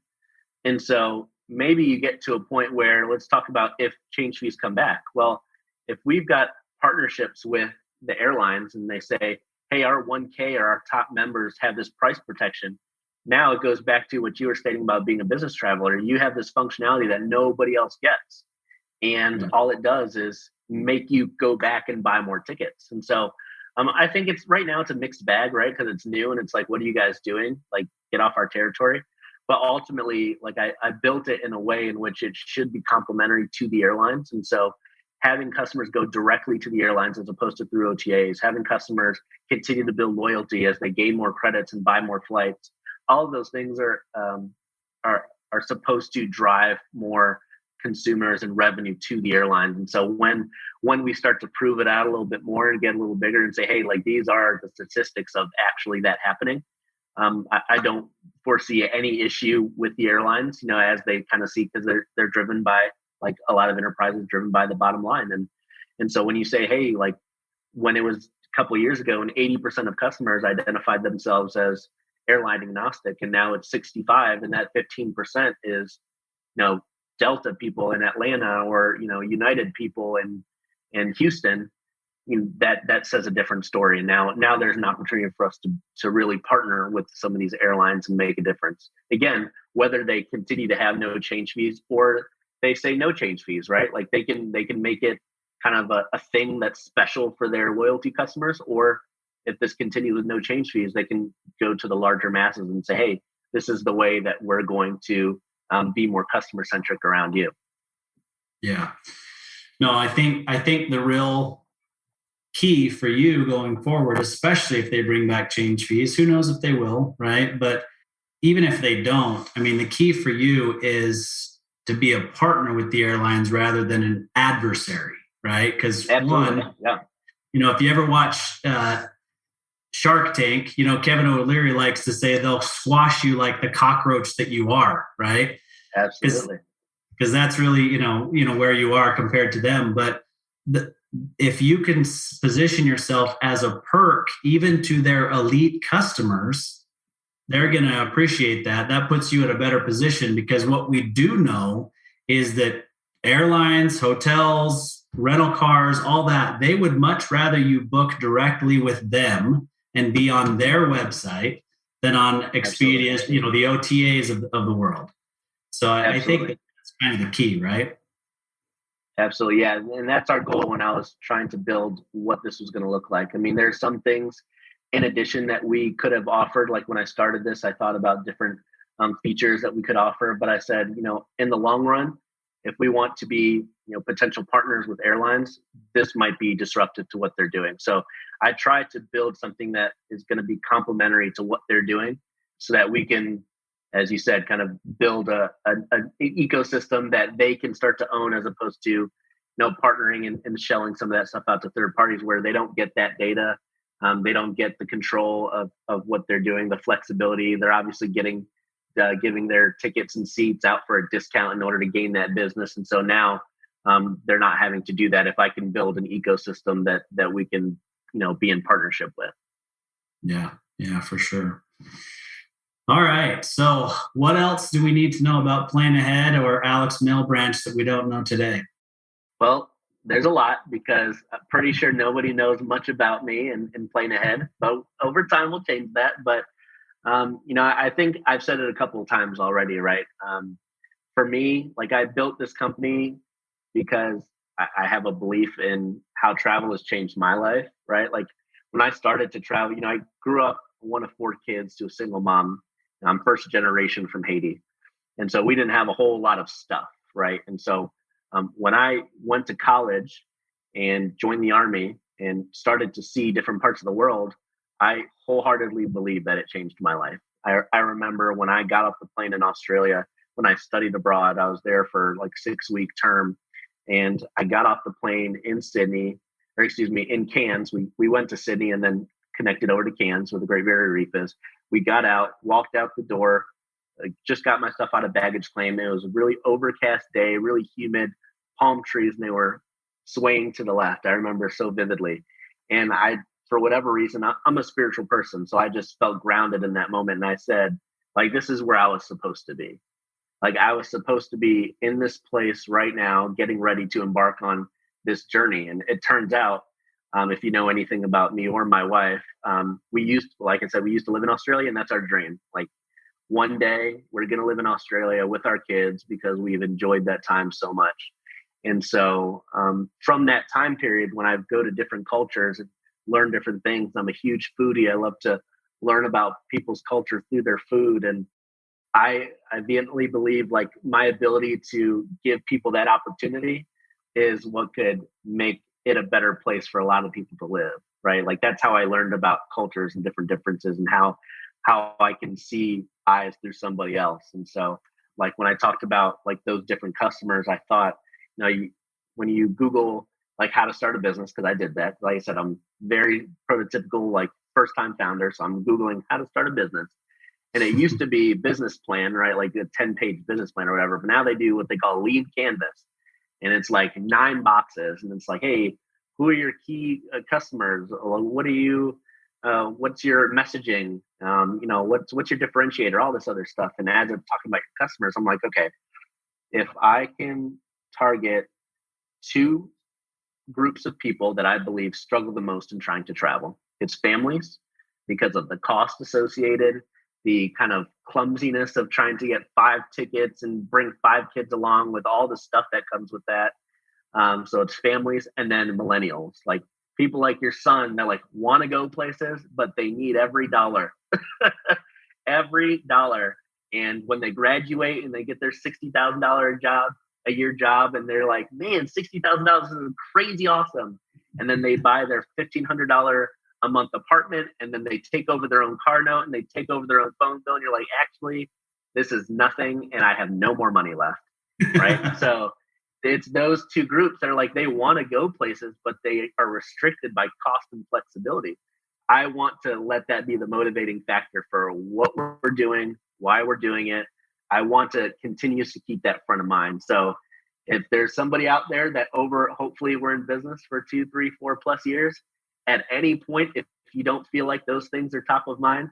And so maybe you get to a point where let's talk about if change fees come back. Well, if we've got partnerships with the airlines and they say, hey, our 1K or our top members have this price protection. Now it goes back to what you were stating about being a business traveler. You have this functionality that nobody else gets. And all it does is make you go back and buy more tickets. And so I think right now it's a mixed bag, right? Because it's new and it's like, what are you guys doing? Like, get off our territory. But ultimately, like I built it in a way in which it should be complementary to the airlines. And so having customers go directly to the airlines as opposed to through OTAs, having customers continue to build loyalty as they gain more credits and buy more flights, all of those things are supposed to drive more consumers and revenue to the airlines. And so when we start to prove it out a little bit more and get a little bigger and say, hey, like these are the statistics of actually that happening, I don't foresee any issue with the airlines, as they kind of see, because they're driven by, like a lot of enterprises driven by the bottom line. And so when you say, hey, like when it was a couple of years ago and 80% of customers identified themselves as airline agnostic, and now it's 65, and that 15% is, Delta people in Atlanta or, United people in Houston, that says a different story. And now there's an opportunity for us to really partner with some of these airlines and make a difference. Again, whether they continue to have no change fees or they say no change fees, right? Like they can make it kind of a thing that's special for their loyalty customers, or if this continues with no change fees, they can go to the larger masses and say, hey, this is the way that we're going to be more customer centric around you. Yeah. No, I think the real key for you going forward, especially if they bring back change fees, who knows if they will, right? But even if they don't, I mean, the key for you is to be a partner with the airlines rather than an adversary, right? Because one, if you ever watch Shark Tank, Kevin O'Leary likes to say they'll squash you like the cockroach that you are, right? Absolutely. Because that's really, where you are compared to them. But if you can position yourself as a perk, even to their elite customers, they're going to appreciate that. That puts you in a better position, because what we do know is that airlines, hotels, rental cars, all that, they would much rather you book directly with them and be on their website than on Expedia, the OTAs of the world. So I think that's kind of the key, right? Absolutely. Yeah. And that's our goal when I was trying to build what this was going to look like. I mean, there's some things in addition that we could have offered. Like when I started this, I thought about different features that we could offer, but I said, in the long run, if we want to be, potential partners with airlines, this might be disruptive to what they're doing. So I tried to build something that is going to be complementary to what they're doing so that we can, as you said, kind of build an ecosystem that they can start to own, as opposed to, partnering and shelling some of that stuff out to third parties where they don't get that data. They don't get the control of what they're doing, the flexibility. They're obviously giving their tickets and seats out for a discount in order to gain that business. And so now they're not having to do that if I can build an ecosystem that we can, be in partnership with. Yeah, for sure. All right. So what else do we need to know about PlaneAhead or Alex Milbranche that we don't know today? Well, there's a lot, because I'm pretty sure nobody knows much about me and PlaneAhead, but over time we'll change that. But, I think I've said it a couple of times already, right? for me, like I built this company because I have a belief in how travel has changed my life, right? Like when I started to travel, I grew up one of 4 kids to a single mom. I'm first generation from Haiti. And so we didn't have a whole lot of stuff, right? And so when I went to college and joined the Army and started to see different parts of the world, I wholeheartedly believe that it changed my life. I remember when I got off the plane in Australia, when I studied abroad, I was there for like 6-week term. And I got off the plane in in Cairns. We went to Sydney and then connected over to Cairns where the Great Barrier Reef is. We got out, walked out the door, just got my stuff out of baggage claim. It was a really overcast day, really humid, palm trees, and they were swaying to the left. I remember so vividly. And for whatever reason, I'm a spiritual person. So I just felt grounded in that moment. And I said, like, this is where I was supposed to be. Like I was supposed to be in this place right now, getting ready to embark on this journey. And it turns out, if you know anything about me or my wife, we used to live in Australia, and that's our dream. Like one day we're going to live in Australia with our kids because we've enjoyed that time so much. And so from that time period, when I go to different cultures and learn different things, I'm a huge foodie. I love to learn about people's culture through their food. And I vehemently believe like my ability to give people that opportunity is what could make it a better place for a lot of people to live, right? Like that's how I learned about cultures and different differences and how I can see eyes through somebody else. And so like when I talked about like those different customers, I thought, when you Google like how to start a business, because I did that, like I said, I'm very prototypical, like first time founder. So I'm Googling how to start a business. And it used to be business plan, right? Like a 10-page business plan or whatever. But now they do what they call lead canvas. And it's like 9 boxes. And it's like, hey, who are your key customers? What are you, what's your messaging? What's your differentiator? All this other stuff. And as I'm talking about your customers, I'm like, okay, if I can target 2 groups of people that I believe struggle the most in trying to travel, it's families because of the cost associated, the kind of clumsiness of trying to get 5 tickets and bring 5 kids along with all the stuff that comes with that. So it's families, and then millennials, like people like your son that like want to go places, but they need every dollar, every dollar. And when they graduate and they get their $60,000 a year job, and they're like, man, $60,000 is crazy awesome. And then they buy their $1,500 a month apartment, and then they take over their own car note and they take over their own phone bill. And you're like, actually, this is nothing, and I have no more money left, right? So it's those 2 groups that are like, they want to go places, but they are restricted by cost and flexibility. I want to let that be the motivating factor for what we're doing, why we're doing it. I want to continue to keep that front of mind. So if there's somebody out there that hopefully we're in business for 2, 3, 4+ years, at any point, if you don't feel like those things are top of mind,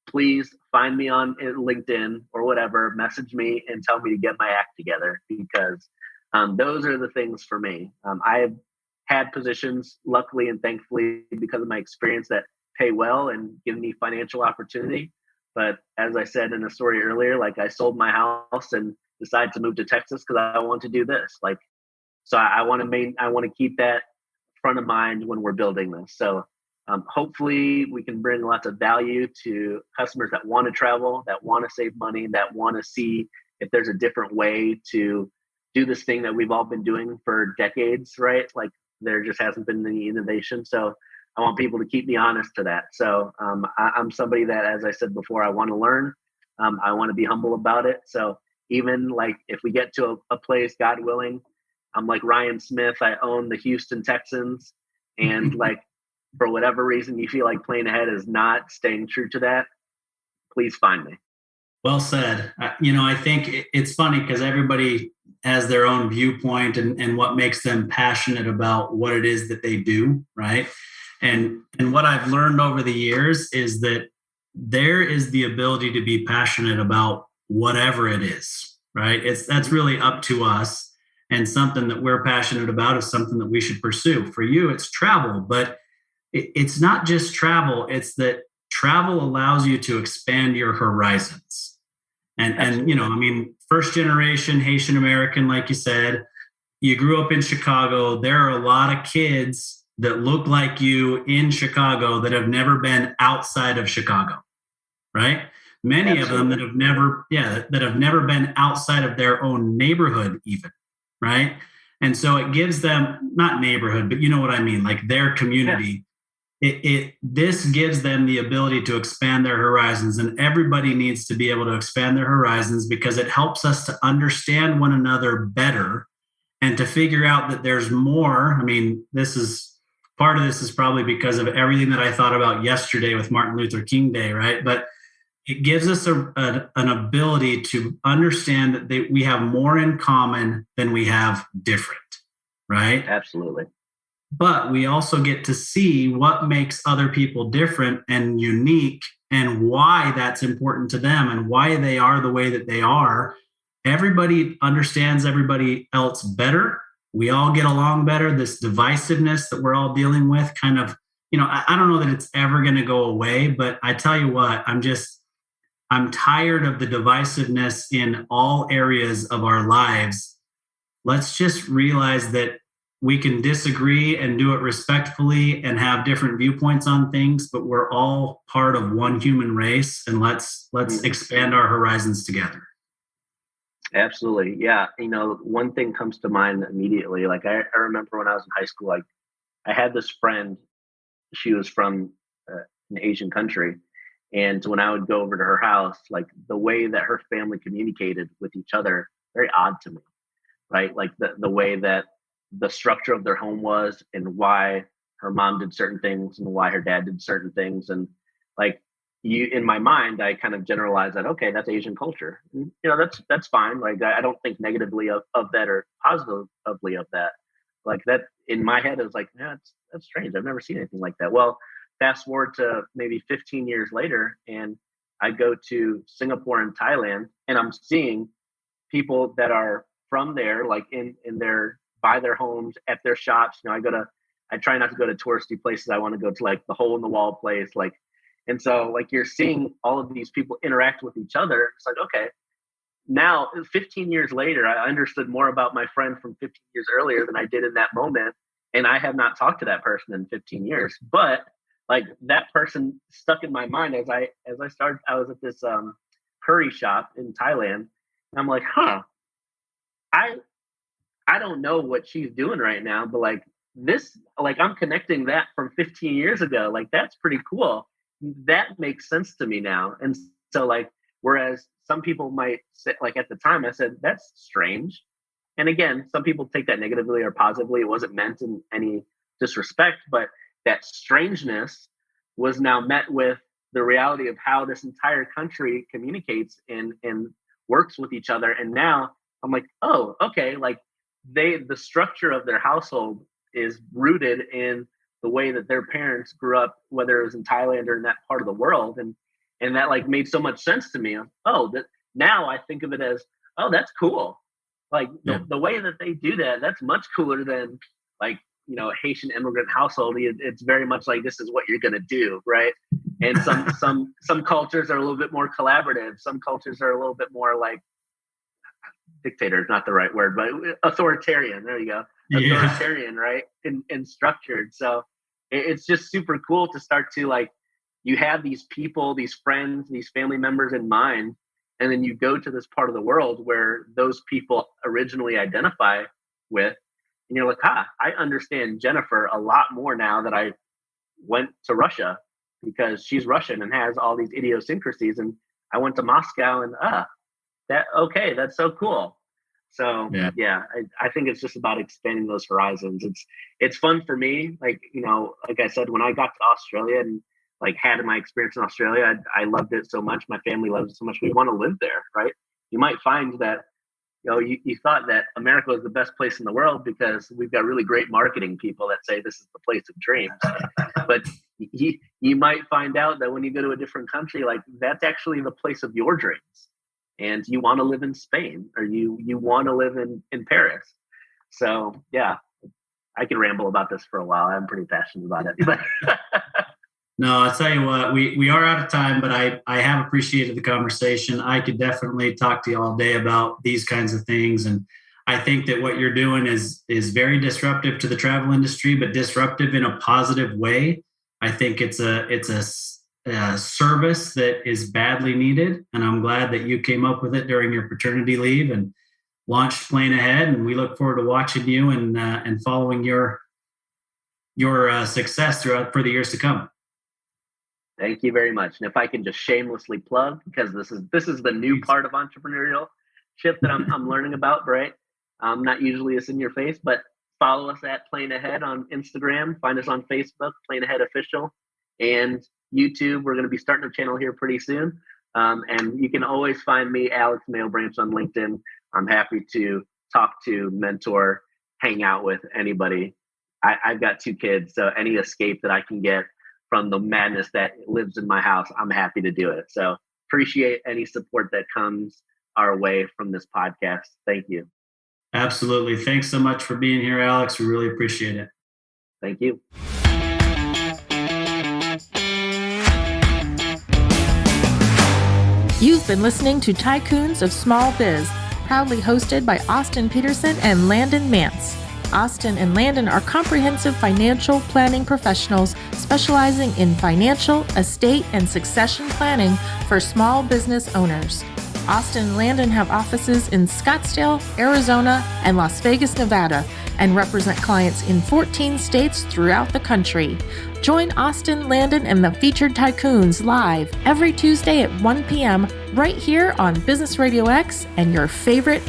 please find me on LinkedIn or whatever, message me and tell me to get my act together, because those are the things for me. I have had positions, luckily and thankfully, because of my experience, that pay well and give me financial opportunity. But as I said in a story earlier, like I sold my house and decided to move to Texas because I want to do this. Like, so I want to keep that front of mind when we're building this. So hopefully we can bring lots of value to customers that want to travel, that want to save money, that want to see if there's a different way to do this thing that we've all been doing for decades, right? Like there just hasn't been any innovation. So I want people to keep me honest to that. So I'm somebody that, as I said before, I want to learn. I want to be humble about it. So even like if we get to a place, God willing, I'm like Ryan Smith, I own the Houston Texans. And like, for whatever reason, you feel like PlaneAhead is not staying true to that, please find me. Well said. I think it's funny because everybody has their own viewpoint and what makes them passionate about what it is that they do, right? And what I've learned over the years is that there is the ability to be passionate about whatever it is, right? That's really up to us. And something that we're passionate about is something that we should pursue. For you, it's travel, but it's not just travel. It's that travel allows you to expand your horizons. And you know, I mean, first generation Haitian American, like you said, you grew up in Chicago. There are a lot of kids that look like you in Chicago that have never been outside of Chicago, right? Many of them that have never been outside of their own neighborhood even, right? And so it gives them, not neighborhood, but you know what I mean, like their community. This gives them the ability to expand their horizons, and everybody needs to be able to expand their horizons because it helps us to understand one another better and to figure out that there's more. I mean, part of this is probably because of everything that I thought about yesterday with Martin Luther King Day, right? But it gives us an ability to understand that we have more in common than we have different, right? Absolutely. But we also get to see what makes other people different and unique and why that's important to them and why they are the way that they are. Everybody understands everybody else better. We all get along better. This divisiveness that we're all dealing with kind of, you know, I don't know that it's ever going to go away, but I tell you what, I'm tired of the divisiveness in all areas of our lives. Let's just realize that we can disagree and do it respectfully and have different viewpoints on things, but we're all part of one human race, and let's expand our horizons together. Absolutely. Yeah. You know, one thing comes to mind immediately. Like I remember when I was in high school, like I had this friend, she was from an Asian country. And when I would go over to her house, like the way that her family communicated with each other, very odd to me, right? Like the way that the structure of their home was and why her mom did certain things and why her dad did certain things. And like in my mind, I kind of generalized that, okay, that's Asian culture. And, you know, that's fine. Like I don't think negatively of that or positively of that. Like that in my head, it was like, yeah, that's strange. I've never seen anything like that. Well, fast forward to maybe 15 years later, and I go to Singapore and Thailand, and I'm seeing people that are from there, like in their, by their homes, at their shops. You know, I try not to go to touristy places. I want to go to like the hole in the wall place. Like, and so like you're seeing all of these people interact with each other. It's like, okay, now 15 years later, I understood more about my friend from 15 years earlier than I did in that moment. And I have not talked to that person in 15 years, but like that person stuck in my mind as I started. I was at this curry shop in Thailand, and I'm like, I don't know what she's doing right now, but like this, like I'm connecting that from 15 years ago. Like that's pretty cool. That makes sense to me now. And so like, whereas some people might say, like at the time I said, that's strange. And again, some people take that negatively or positively. It wasn't meant in any disrespect, but that strangeness was now met with the reality of how this entire country communicates and works with each other. And now I'm like, oh, okay, like the structure of their household is rooted in the way that their parents grew up, whether it was in Thailand or in that part of the world. And that like made so much sense to me. Oh, that now I think of it as, oh, that's cool. Like the way that they do that, that's much cooler than like, you know, a Haitian immigrant household. It's very much like, this is what you're going to do. Right. And some cultures are a little bit more collaborative. Some cultures are a little bit more like, dictator is not the right word, but authoritarian. There you go. Authoritarian, right? And structured. So it's just super cool to start to like, you have these people, these friends, these family members in mind, and then you go to this part of the world where those people originally identify with, and you're like, I understand Jennifer a lot more now that I went to Russia because she's Russian and has all these idiosyncrasies. And I went to Moscow and that's so cool. So yeah, I think it's just about expanding those horizons. It's fun for me. Like, you know, like I said, when I got to Australia and like had my experience in Australia, I loved it so much. My family loves it so much. We want to live there, right? You might find that, you know, you thought that America was the best place in the world because we've got really great marketing people that say this is the place of dreams. But you might find out that when you go to a different country, like that's actually the place of your dreams. And you want to live in Spain or you want to live in Paris. So yeah, I could ramble about this for a while. I'm pretty passionate about it. No, I'll tell you what, we are out of time, but I have appreciated the conversation. I could definitely talk to you all day about these kinds of things. And I think that what you're doing is very disruptive to the travel industry, but disruptive in a positive way. I think it's a service that is badly needed. And I'm glad that you came up with it during your paternity leave and launched PlaneAhead. And we look forward to watching you and following your success throughout for the years to come. Thank you very much. And if I can just shamelessly plug, because this is the new part of entrepreneurship that I'm learning about, right? Not usually it's in your face, but follow us at PlaneAhead on Instagram. Find us on Facebook, PlaneAhead Official, and YouTube. We're going to be starting a channel here pretty soon. And you can always find me, Alex Malebranche, on LinkedIn. I'm happy to talk to, mentor, hang out with anybody. I've got 2 kids, so any escape that I can get from the madness that lives in my house, I'm happy to do it. So appreciate any support that comes our way from this podcast. Thank you. Absolutely. Thanks so much for being here, Alex. We really appreciate it. Thank you. You've been listening to Tycoons of Small Biz, proudly hosted by Austin Peterson and Landon Mance. Austin and Landon are comprehensive financial planning professionals specializing in financial, estate, and succession planning for small business owners. Austin and Landon have offices in Scottsdale, Arizona, and Las Vegas, Nevada, and represent clients in 14 states throughout the country. Join Austin, Landon, and the featured Tycoons live every Tuesday at 1 p.m. right here on Business RadioX and your favorite